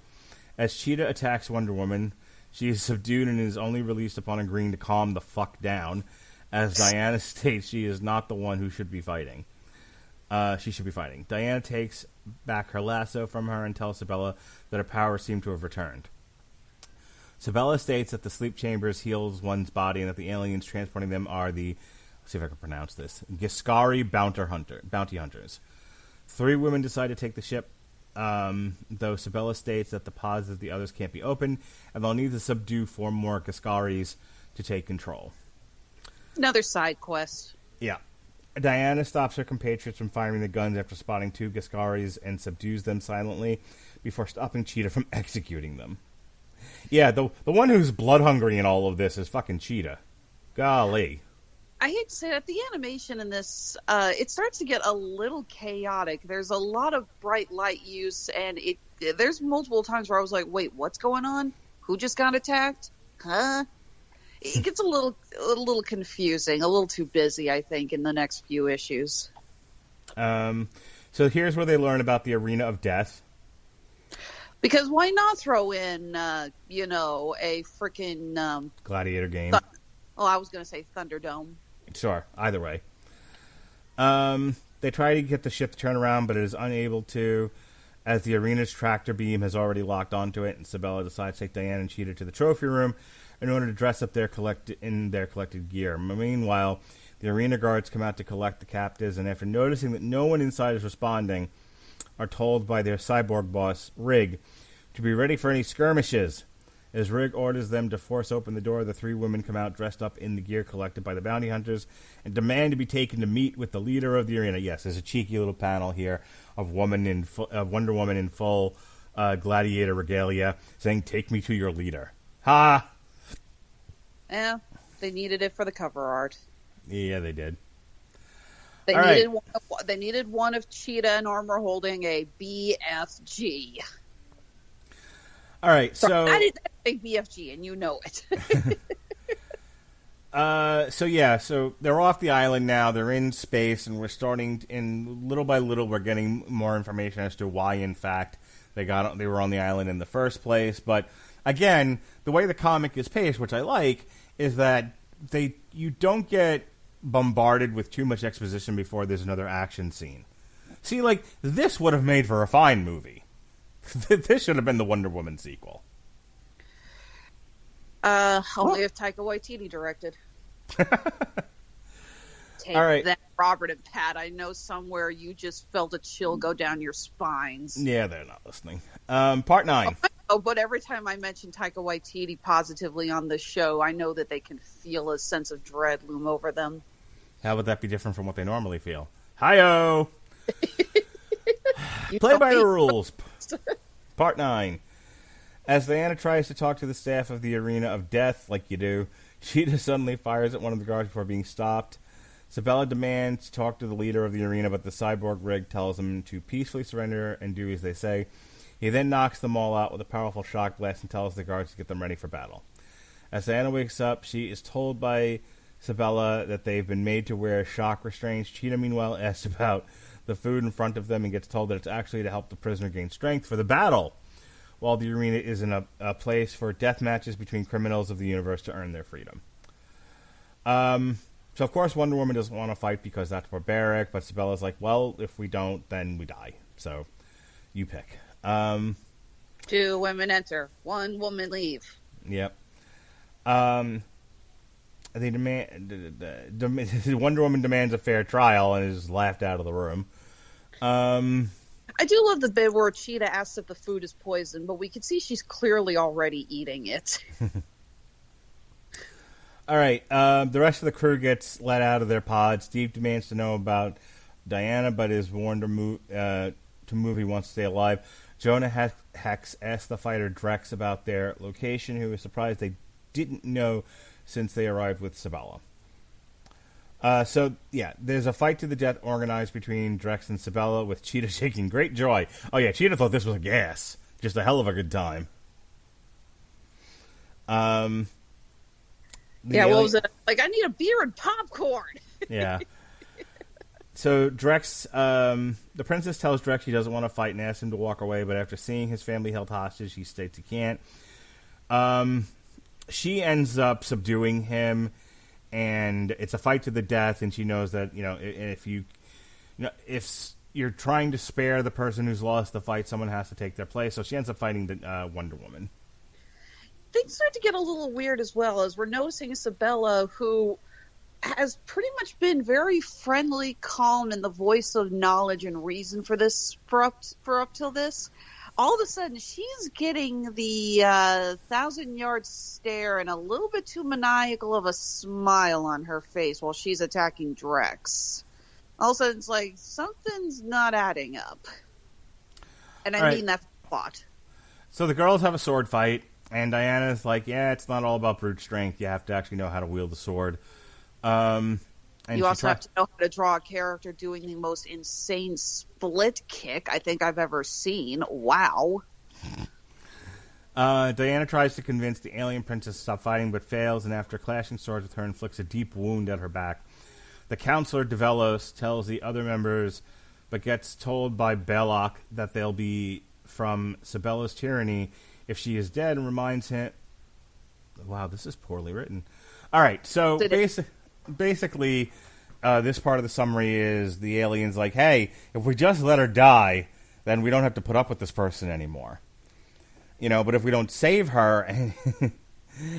As Cheetah attacks Wonder Woman, she is subdued and is only released upon agreeing to calm the fuck down, as Diana states she is not the one who should be fighting. She should be fighting. Diana takes back her lasso from her and tells Sabella that her powers seem to have returned. Sabella states that the sleep chambers heals one's body and that the aliens transporting them are the, let's see if I can pronounce this, Giscari bounty hunters. 3 women decide to take the ship, though Sabella states that the pods of the others can't be opened, and they'll need to subdue 4 more Giscaris to take control. Another side quest. Yeah. Diana stops her compatriots from firing the guns after spotting 2 Giscaris and subdues them silently before stopping Cheetah from executing them. Yeah, the one who's blood hungry in all of this is fucking Cheetah. Golly. I hate to say that the animation in this, it starts to get a little chaotic. There's a lot of bright light use, and there's multiple times where I was like, wait, what's going on? Who just got attacked? Huh? It gets a little confusing, a little too busy, I think, in the next few issues. So here's where they learn about the Arena of Death. Because why not throw in, a freaking... Gladiator game. I was going to say Thunderdome. Sure, either way. They try to get the ship to turn around, but it is unable to, as the arena's tractor beam has already locked onto it, and Sabella decides to take Diana and Cheetah to the trophy room in order to dress up their collected gear. Meanwhile, the arena guards come out to collect the captives, and after noticing that no one inside is responding, are told by their cyborg boss, Rig, to be ready for any skirmishes. As Rig orders them to force open the door, the 3 women come out dressed up in the gear collected by the bounty hunters and demand to be taken to meet with the leader of the arena. Yes, there's a cheeky little panel here of Wonder Woman in full gladiator regalia saying, "Take me to your leader." Ha! Yeah, they needed it for the cover art. Yeah, they did. They needed one of Cheetah in armor holding a BFG. All right, so I didn't say BFG, and you know it. So they're off the island now. They're in space, and we're starting. And little by little, we're getting more information as to why, in fact, they were on the island in the first place. But again, the way the comic is paced, which I like, is that you don't get bombarded with too much exposition before there's another action scene. See, like, this would have made for a fine movie. This should have been the Wonder Woman sequel. Only if Taika Waititi directed. Take All right. that, Robert and Pat. I know somewhere you just felt a chill go down your spines. Yeah, they're not listening. Part 9. Oh, but every time I mention Taika Waititi positively on the show, I know that they can feel a sense of dread loom over them. How would that be different from what they normally feel? Hi-yo! Play by the rules. Part 9. As Diana tries to talk to the staff of the Arena of Death, like you do, Cheetah suddenly fires at one of the guards before being stopped. Sabella demands to talk to the leader of the arena, but the cyborg Rig tells him to peacefully surrender and do as they say. He then knocks them all out with a powerful shock blast and tells the guards to get them ready for battle. As Diana wakes up, she is told by Sabella that they've been made to wear shock restraints. Cheetah, meanwhile, asks about the food in front of them and gets told that it's actually to help the prisoner gain strength for the battle, while the arena is in a place for death matches between criminals of the universe to earn their freedom. So, of course, Wonder Woman doesn't want to fight because that's barbaric, but Sabella's like, well, if we don't, then we die. So, you pick. 2 women enter, 1 woman leave. Yep. They Wonder Woman demands a fair trial and is laughed out of the room. I do love the bit where Cheetah asks if the food is poisoned, but we can see she's clearly already eating it. All right. The rest of the crew gets let out of their pod. Steve demands to know about Diana, but is warned to move. He wants to stay alive. Jonah Hex asks the fighter Drex about their location, who is surprised they didn't know since they arrived with Sabella. There's a fight to the death organized between Drex and Sabella, with Cheetah shaking great joy. Oh yeah, Cheetah thought this was a gas. Just a hell of a good time. What was it? Like, I need a beer and popcorn. Yeah. So Drex, the princess tells Drex she doesn't want to fight and asks him to walk away, but after seeing his family held hostage, he states he can't. She ends up subduing him, and it's a fight to the death, and she knows that, if if you're trying to spare the person who's lost the fight, someone has to take their place, so she ends up fighting the Wonder Woman. Things start to get a little weird as well, as we're noticing Isabella, who has pretty much been very friendly, calm, and the voice of knowledge and reason for up till this. All of a sudden, she's getting the 1,000-yard stare and a little bit too maniacal of a smile on her face while she's attacking Drex. All of a sudden, it's like, something's not adding up. And I mean that thought. So the girls have a sword fight, and Diana's like, yeah, it's not all about brute strength. You have to actually know how to wield the sword. And you also have to know how to draw a character doing the most insane split kick I think I've ever seen. Wow. Diana tries to convince the alien princess to stop fighting, but fails, and after clashing swords with her, inflicts a deep wound at her back. The counselor, Develos, tells the other members, but gets told by Belloc that they'll be from Sibella's tyranny if she is dead, and reminds him... Wow, this is poorly written. All right, so basically, this part of the summary is the alien's like, hey, if we just let her die, then we don't have to put up with this person anymore. But if we don't save her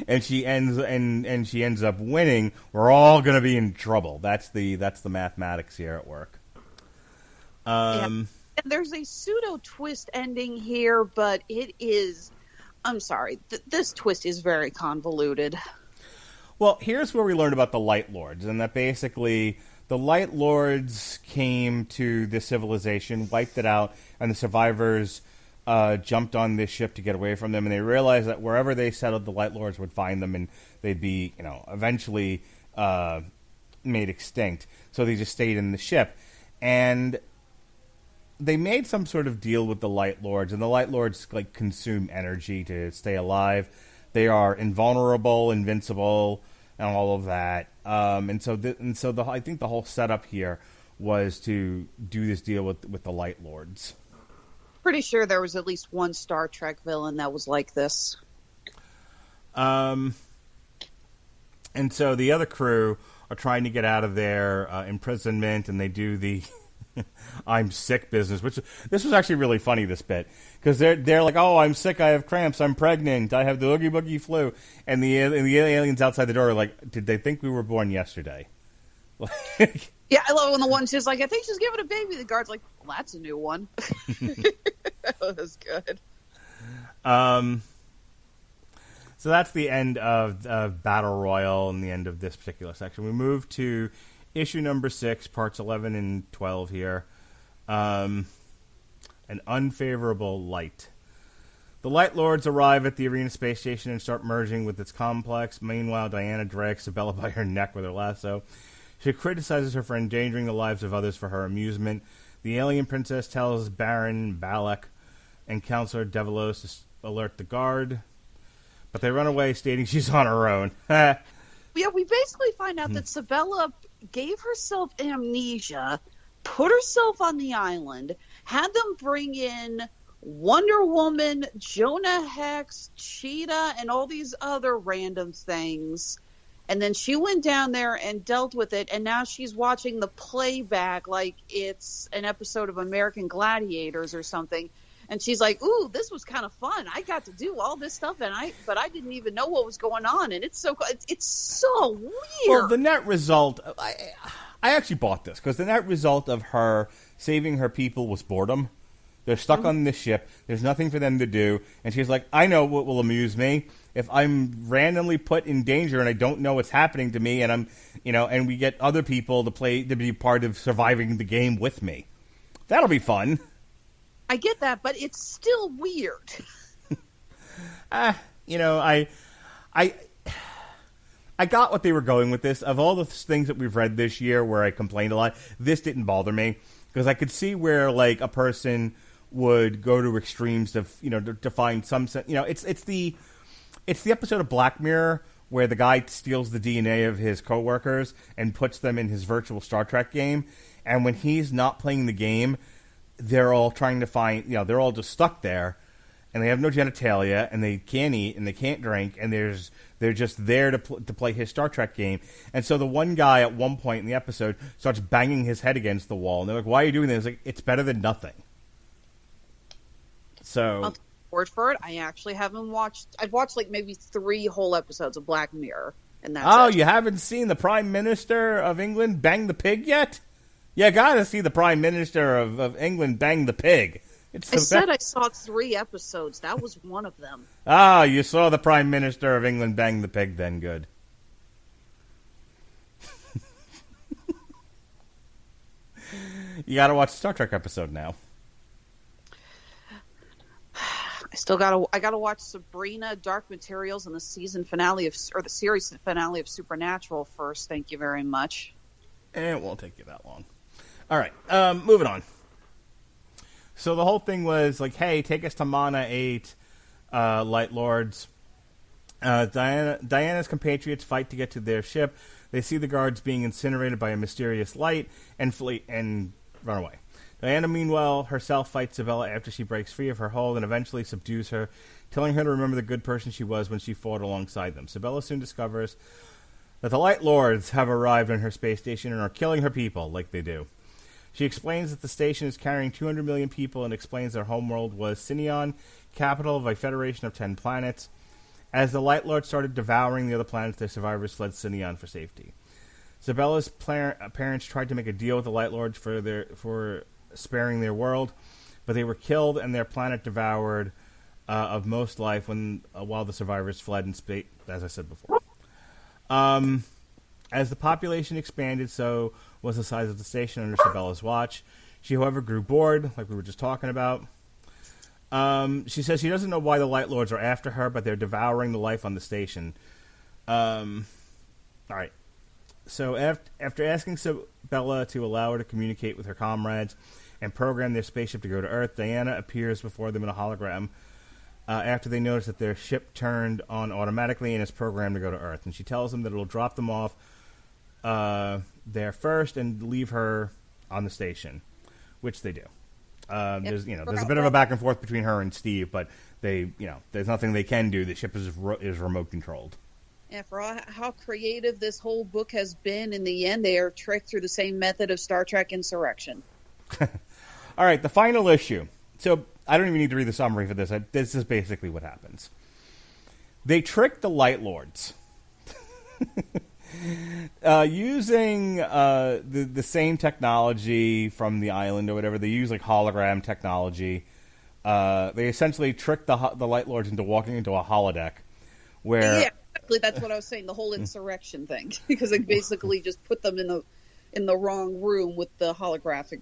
and she ends up winning, we're all going to be in trouble. That's the mathematics here at work. And there's a pseudo twist ending here, but it is, I'm sorry, this twist is very convoluted. Well, here's where we learned about the Light Lords, and that basically the Light Lords came to this civilization, wiped it out, and the survivors jumped on this ship to get away from them, and they realized that wherever they settled, the Light Lords would find them, and they'd be, eventually made extinct. So they just stayed in the ship, and they made some sort of deal with the Light Lords, and the Light Lords consume energy to stay alive. They are invulnerable, invincible, and all of that. I think the whole setup here was to do this deal with the Light Lords. Pretty sure there was at least one Star Trek villain that was like this. And so the other crew are trying to get out of their imprisonment, and they do the I'm sick business, which this was actually really funny, this bit, because they're like, oh, I'm sick, I have cramps, I'm pregnant, I have the oogie boogie flu, and the aliens outside the door are like, did they think we were born yesterday? Yeah, I love when the one's just like, I think she's giving a baby. The guard's like, well, that's a new one. That was good. So that's the end of Battle Royal and the end of this particular section. We move to issue number 6, parts 11 and 12 here. An unfavorable light. The Light Lords arrive at the Arena space station and start merging with its complex. Meanwhile, Diana drags Isabella by her neck with her lasso. She criticizes her for endangering the lives of others for her amusement. The alien princess tells Baron Balak and Counselor Develos to alert the guard, but they run away, stating she's on her own. Yeah, we basically find out that Sabella gave herself amnesia, put herself on the island, had them bring in Wonder Woman, Jonah Hex, Cheetah, and all these other random things. And then she went down there and dealt with it, and now she's watching the playback like it's an episode of American Gladiators or something. And she's like, ooh, this was kind of fun. I got to do all this stuff, but I didn't even know what was going on. And it's so weird. Well, the net result, I actually bought this, because the net result of her saving her people was boredom. They're stuck on this ship. There's nothing for them to do. And she's like, I know what will amuse me. If I'm randomly put in danger and I don't know what's happening to me, and I'm, and we get other people to be part of surviving the game with me. That'll be fun. I get that, but it's still weird. I got what they were going with this. Of all the things that we've read this year where I complained a lot, this didn't bother me, because I could see where a person would go to extremes to find some sense. It's the episode of Black Mirror where the guy steals the DNA of his coworkers and puts them in his virtual Star Trek game. And when he's not playing the game, they're all trying to find, they're all just stuck there, and they have no genitalia, and they can't eat, and they can't drink, and they're just there to play his Star Trek game. And so the one guy at one point in the episode starts banging his head against the wall, and they're like, "Why are you doing this?" Like, it's better than nothing. So, I'll take your word for it. I actually haven't watched. I've watched like maybe 3 whole episodes of Black Mirror, and that's it. You haven't seen the Prime Minister of England bang the pig yet? You gotta see the Prime Minister of England bang the pig. I said I saw 3 episodes. That was one of them. You saw the Prime Minister of England bang the pig, then good. You gotta watch the Star Trek episode now. I gotta watch Sabrina, Dark Materials, and the season finale the series finale of Supernatural first. Thank you very much. It won't take you that long. All right, moving on. So the whole thing was like, hey, take us to Mana 8, Light Lords. Diana's compatriots fight to get to their ship. They see the guards being incinerated by a mysterious light and flee and run away. Diana, meanwhile, herself fights Sabella after she breaks free of her hold and eventually subdues her, telling her to remember the good person she was when she fought alongside them. Sabella soon discovers that the Light Lords have arrived on her space station and are killing her people like they do. She explains that the station is carrying 200 million people and explains their homeworld was Sinion, capital of a federation of 10 planets. As the Light Lords started devouring the other planets, their survivors fled Sinion for safety. Sabella's parents tried to make a deal with the Light Lords for sparing their world, but they were killed and their planet devoured of most life while the survivors fled in space, as I said before. As the population expanded, so was the size of the station under Sabella's watch. She, however, grew bored, like we were just talking about. She says she doesn't know why the Light Lords are after her, but they're devouring the life on the station. All right. So after asking Sabella to allow her to communicate with her comrades and program their spaceship to go to Earth, Diana appears before them in a hologram after they notice that their ship turned on automatically and is programmed to go to Earth. And she tells them that it'll drop them off there first and leave her on the station, which they do. There's a bit of a back and forth between her and Steve, but there's nothing they can do. The ship is remote controlled. Yeah, for how creative this whole book has been, in the end, they are tricked through the same method of Star Trek Insurrection. All right, the final issue. So I don't even need to read the summary for this. This is basically what happens. They trick the Light Lords. Using the same technology from the island or whatever. They use like hologram technology. They essentially trick the Light Lords into walking into a holodeck where... Yeah, exactly. That's what I was saying, the whole insurrection thing. Because they basically just put them in the wrong room with the holographic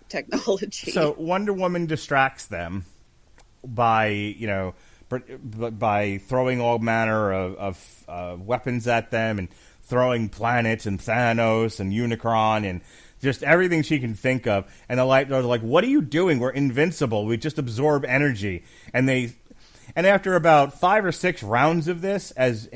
technology. So Wonder Woman distracts them by throwing all manner of weapons at them and throwing planets and Thanos and Unicron and just everything she can think of. And the Light Lords are like, "What are you doing? We're invincible. We just absorb energy." And after about 5 or 6 rounds of this, as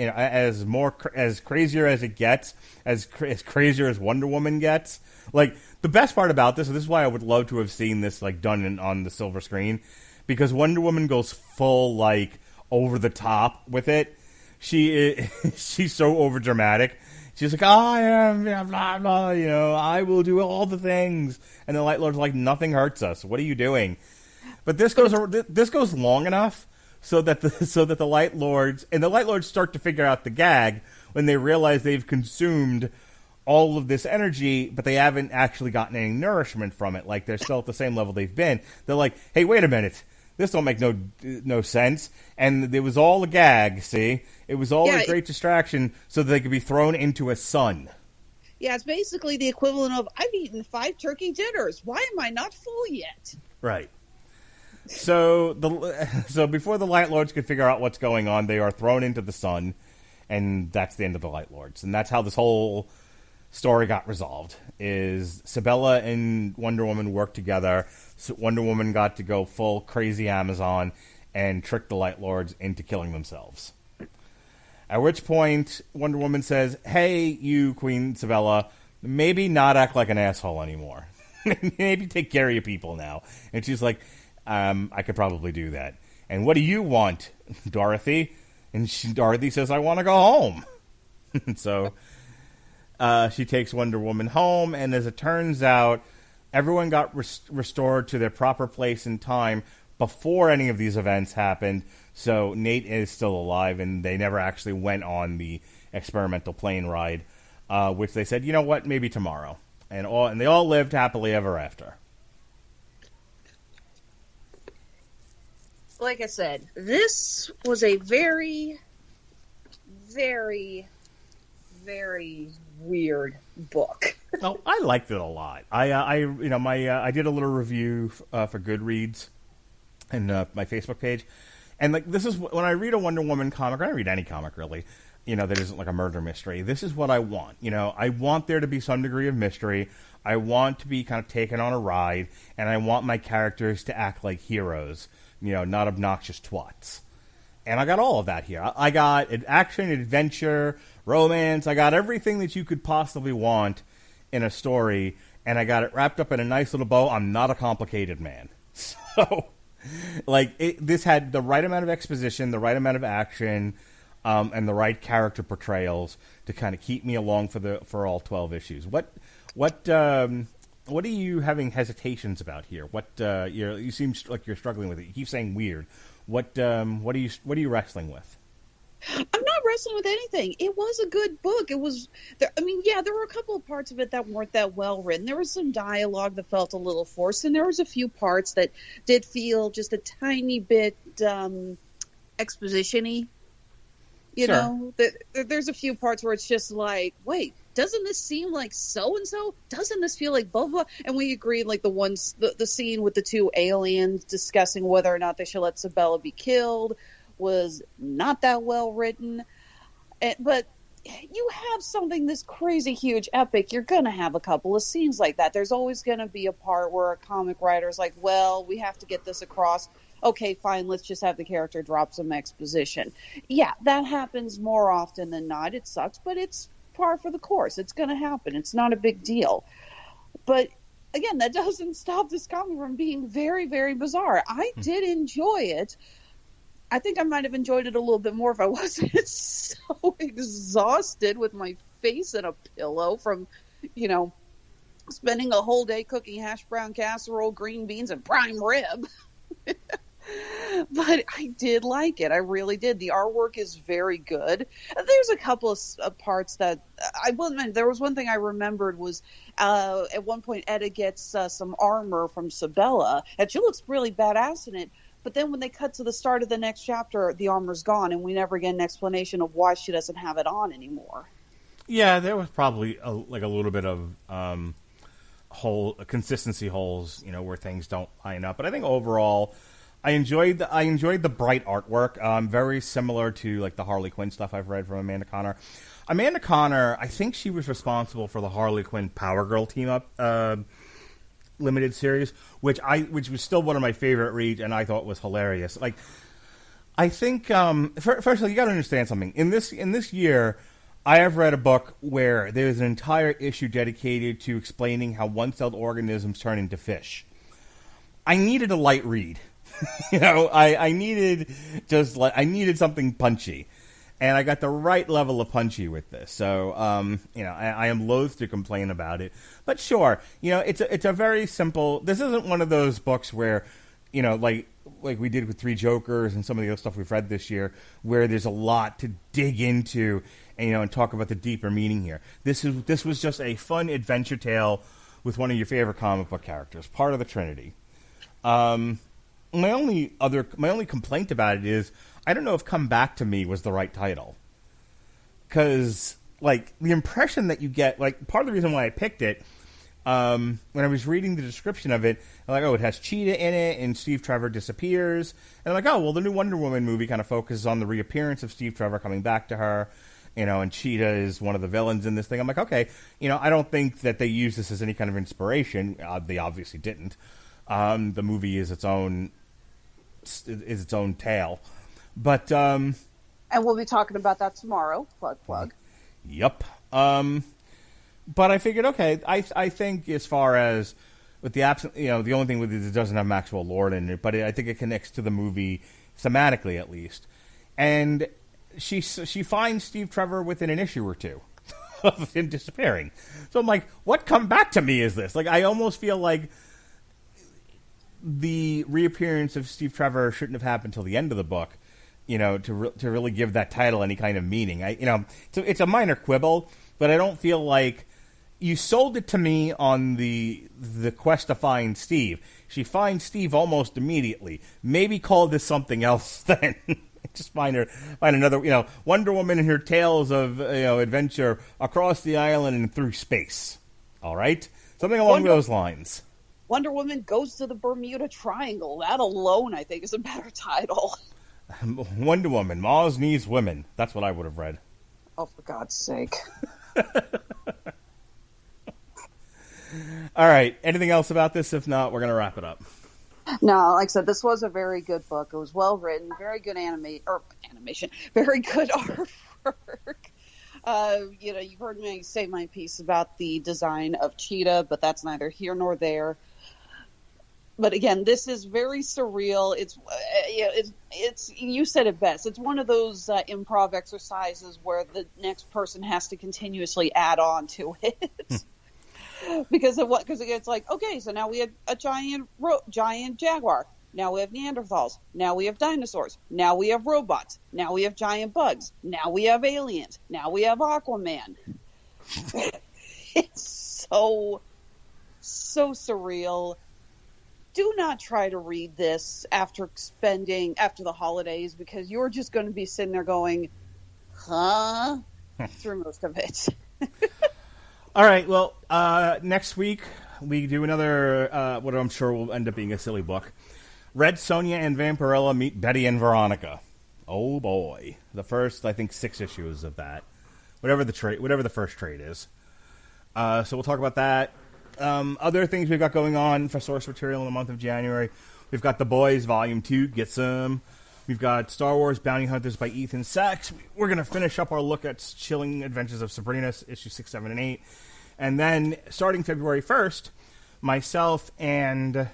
crazier as it gets, as crazier as Wonder Woman gets, like the best part about this, and this is why I would love to have seen this like done on the silver screen, because Wonder Woman goes full like over the top with it. She's so over dramatic. She's like, "I am blah blah, I will do all the things," and the Light Lord's like, "Nothing hurts us. What are you doing?" But this goes long enough so that the Light Lords start to figure out the gag when they realize they've consumed all of this energy, but they haven't actually gotten any nourishment from it. Like, they're still at the same level they've been. They're like, "Hey, wait a minute. This don't make no sense." And it was all a gag, see? It was all a great distraction so that they could be thrown into a sun. Yeah, it's basically the equivalent of, I've eaten 5 turkey dinners. Why am I not full yet? Right. So before the Light Lords could figure out what's going on, they are thrown into the sun, and that's the end of the Light Lords. And that's how this whole story got resolved, is Sabella and Wonder Woman worked together. So Wonder Woman got to go full crazy Amazon and trick the Light Lords into killing themselves. At which point, Wonder Woman says, "Hey, you, Queen Isabella, maybe not act like an asshole anymore. Maybe take care of your people now." And she's like, "I could probably do that. And what do you want, Dorothy?" And Dorothy says, "I want to go home." So she takes Wonder Woman home, and as it turns out, everyone got restored to their proper place and time before any of these events happened. So Nate is still alive, and they never actually went on the experimental plane ride, which they said, you know what, maybe tomorrow. And they all lived happily ever after. Like I said, this was a very, very, very weird book. Oh, I liked it a lot. I did a little review for Goodreads and my Facebook page. And like, this is when I read a Wonder Woman comic, or I read any comic really, that isn't like a murder mystery. This is what I want. I want there to be some degree of mystery. I want to be kind of taken on a ride, and I want my characters to act like heroes, not obnoxious twats. And I got all of that here. I got action, adventure, romance. I got everything that you could possibly want in a story, and I got it wrapped up in a nice little bow. I'm not a complicated man. So, this had the right amount of exposition, the right amount of action, and the right character portrayals to kind of keep me along for all 12 issues. What are you having hesitations about here? You seem like you're struggling with it. You keep saying weird. What are you wrestling with? I'm not wrestling with anything. It was a good book. It was, there were a couple of parts of it that weren't that well written. There was some dialogue that felt a little forced, and there was a few parts that did feel just a tiny bit exposition-y. There's a few parts where it's just like, wait, doesn't this seem like so-and-so? Doesn't this feel like blah, blah? And we agreed, like the scene with the two aliens discussing whether or not they should let Sabella be killed was not that well written. But you have something this crazy, huge, epic, you're going to have a couple of scenes like that. There's always going to be a part where a comic writer's like, well, we have to get this across. Okay, fine, let's just have the character drop some exposition. Yeah, that happens more often than not. It sucks, but it's par for the course. It's going to happen. It's not a big deal. But again, that doesn't stop this comic from being very, very bizarre. I did enjoy it. I think I might have enjoyed it a little bit more if I wasn't so exhausted with my face in a pillow from, spending a whole day cooking hash brown casserole, green beans, and prime rib. But I did like it. I really did. The artwork is very good. There's a couple of parts that I will admit. There was one thing I remembered was at one point Etta gets some armor from Sabella, and she looks really badass in it. But then when they cut to the start of the next chapter, the armor's gone, and we never get an explanation of why she doesn't have it on anymore. Yeah, there was probably a little bit of consistency holes, where things don't line up. But I think overall, I enjoyed the bright artwork. Very similar to like the Harley Quinn stuff I've read from Amanda Conner. Amanda Conner, I think she was responsible for the Harley Quinn Power Girl team up limited series, which was still one of my favorite reads, and I thought was hilarious. Like, I think first of all, you got to understand something. In this year, I have read a book where there's an entire issue dedicated to explaining how one-celled organisms turn into fish. I needed a light read. I needed something punchy, and I got the right level of punchy with this. So, I am loath to complain about it. But sure, it's a very simple. This isn't one of those books where, like we did with Three Jokers and some of the other stuff we've read this year, where there's a lot to dig into and talk about the deeper meaning here. This was just a fun adventure tale with one of your favorite comic book characters, part of the Trinity. My only complaint about it is I don't know if "Come Back to Me" was the right title, because like the impression that you get, like part of the reason why I picked it, when I was reading the description of it, I'm like, oh, it has Cheetah in it, and Steve Trevor disappears, and I'm like, oh, well, the new Wonder Woman movie kind of focuses on the reappearance of Steve Trevor coming back to her, and Cheetah is one of the villains in this thing. I'm like, okay, I don't think that they use this as any kind of inspiration. They obviously didn't. The movie is its own tale, but and And we'll be talking about that tomorrow. Plug. Yep. But I figured, okay, I think as far as with the the only thing with it doesn't have Maxwell Lord in it, but I think it connects to the movie thematically at least. And she finds Steve Trevor within an issue or two of him disappearing. So I'm like, what come back to me is this? Like, I almost feel like the reappearance of Steve Trevor shouldn't have happened till the end of the book, to really give that title any kind of meaning. It's a minor quibble, but I don't feel like you sold it to me on the quest to find Steve. She finds Steve almost immediately. Maybe call this something else then. Just find another, Wonder Woman and her tales of adventure across the island and through space. All right, something along those lines. Wonder Woman goes to the Bermuda Triangle. That alone, I think, is a better title. Wonder Woman, Mars needs women. That's what I would have read. Oh, for God's sake. All right. Anything else about this? If not, we're going to wrap it up. No, like I said, this was a very good book. It was well written, very good animation, very good artwork. You've heard me say my piece about the design of Cheetah, but that's neither here nor there. But again, this is very surreal. It's you said it best. It's one of those improv exercises where the next person has to continuously add on to it. Because it's like, okay, so now we have a giant jaguar. Now we have Neanderthals. Now we have dinosaurs. Now we have robots. Now we have giant bugs. Now we have aliens. Now we have Aquaman. It's so surreal. Do not try to read this after the holidays, because you're just going to be sitting there going, huh? Through most of it. All right, well, next week we do another, what I'm sure will end up being a silly book. Red Sonja and Vampirella meet Betty and Veronica. Oh boy. The first, I think, 6 issues of that. Whatever the first trade is. So we'll talk about that. Other things we've got going on for source material in the month of January. We've got The Boys Volume 2, get some. We've got Star Wars Bounty Hunters by Ethan Sachs. We're going to finish up our look at Chilling Adventures of Sabrina, issues 6, 7, and 8. And then, starting February 1st, myself and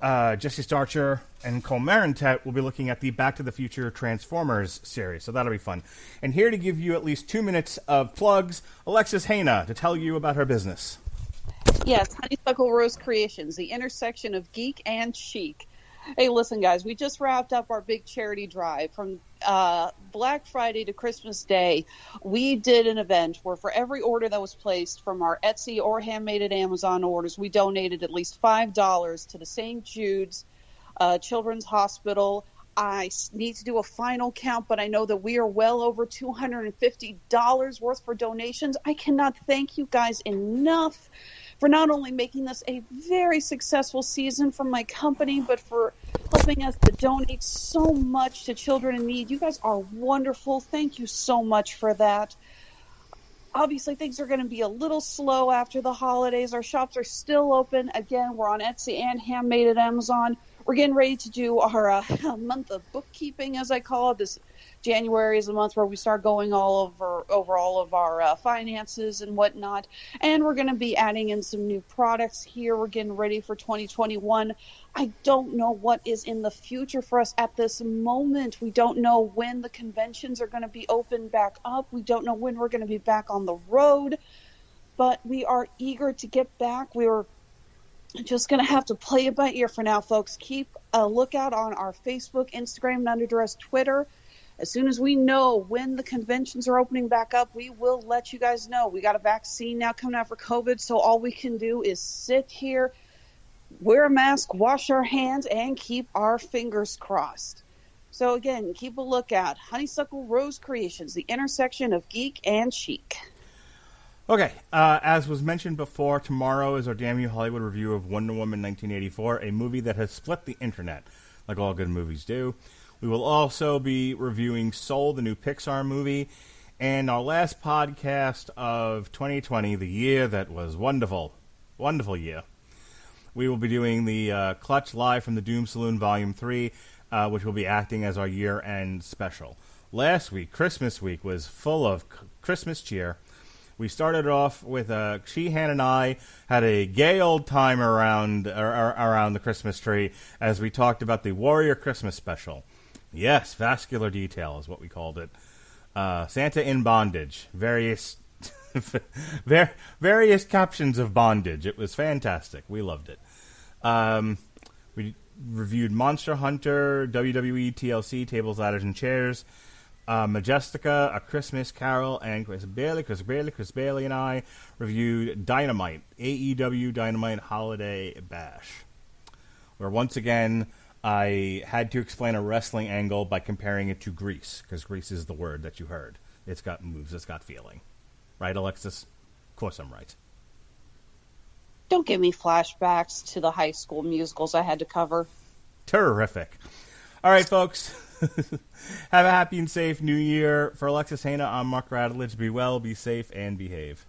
Jesse Starcher and Cole Marentet will be looking at the Back to the Future Transformers series. So that'll be fun. And here to give you at least 2 minutes of plugs, Alexis Hejna to tell you about her business. Yes, Honeysuckle Rose Creations, the intersection of geek and chic. Hey, listen, guys, we just wrapped up our big charity drive. From Black Friday to Christmas Day, we did an event where for every order that was placed from our Etsy or handmade at Amazon orders, we donated at least $5 to the St. Jude's Children's Hospital. I need to do a final count, but I know that we are well over $250 worth for donations. I cannot thank you guys enough for not only making this a very successful season for my company, but for helping us to donate so much to children in need. You guys are wonderful. Thank you so much for that. Obviously, things are going to be a little slow after the holidays. Our shops are still open. Again, we're on Etsy and handmade at Amazon. We're getting ready to do our month of bookkeeping, as I call it. This January is the month where we start going over all of our finances and whatnot. And we're going to be adding in some new products here. We're getting ready for 2021. I don't know what is in the future for us at this moment. We don't know when the conventions are going to be open back up. We don't know when we're going to be back on the road. But we are eager to get back. We are just going to have to play it by ear for now, folks. Keep a lookout on our Facebook, Instagram, and Under Duress Twitter. As soon as we know when the conventions are opening back up, we will let you guys know. We got a vaccine now coming out for COVID, so all we can do is sit here, wear a mask, wash our hands, and keep our fingers crossed. So again, keep a lookout. Honeysuckle Rose Creations, the intersection of geek and chic. Okay, as was mentioned before, tomorrow is our Damn You Hollywood review of Wonder Woman 1984, a movie that has split the internet, like all good movies do. We will also be reviewing Soul, the new Pixar movie, and our last podcast of 2020, the year that was wonderful. Wonderful year. We will be doing the Clutch Live from the Doom Saloon Volume 3. which will be acting as our year-end special. Last week, Christmas week, was full of Christmas cheer. We started off with Hejna and I had a gay old time around the Christmas tree as we talked about the Warrior Christmas special. Yes, vascular detail is what we called it. Santa in bondage. Various captions of bondage. It was fantastic. We loved it. We reviewed Monster Hunter, WWE, TLC, Tables, Ladders, and Chairs, Majestica, A Christmas Carol, and Chris Bailey and I reviewed Dynamite, AEW Dynamite Holiday Bash, where once again I had to explain a wrestling angle by comparing it to Grease, because Grease is the word that you heard. It's got moves, it's got feeling. Right, Alexis? Of course I'm right. Don't give me flashbacks to the high school musicals I had to cover. Terrific. All right, folks. Have a happy and safe new year. For Alexis Hejna, I'm Mark Radulich. Be well, be safe, and behave.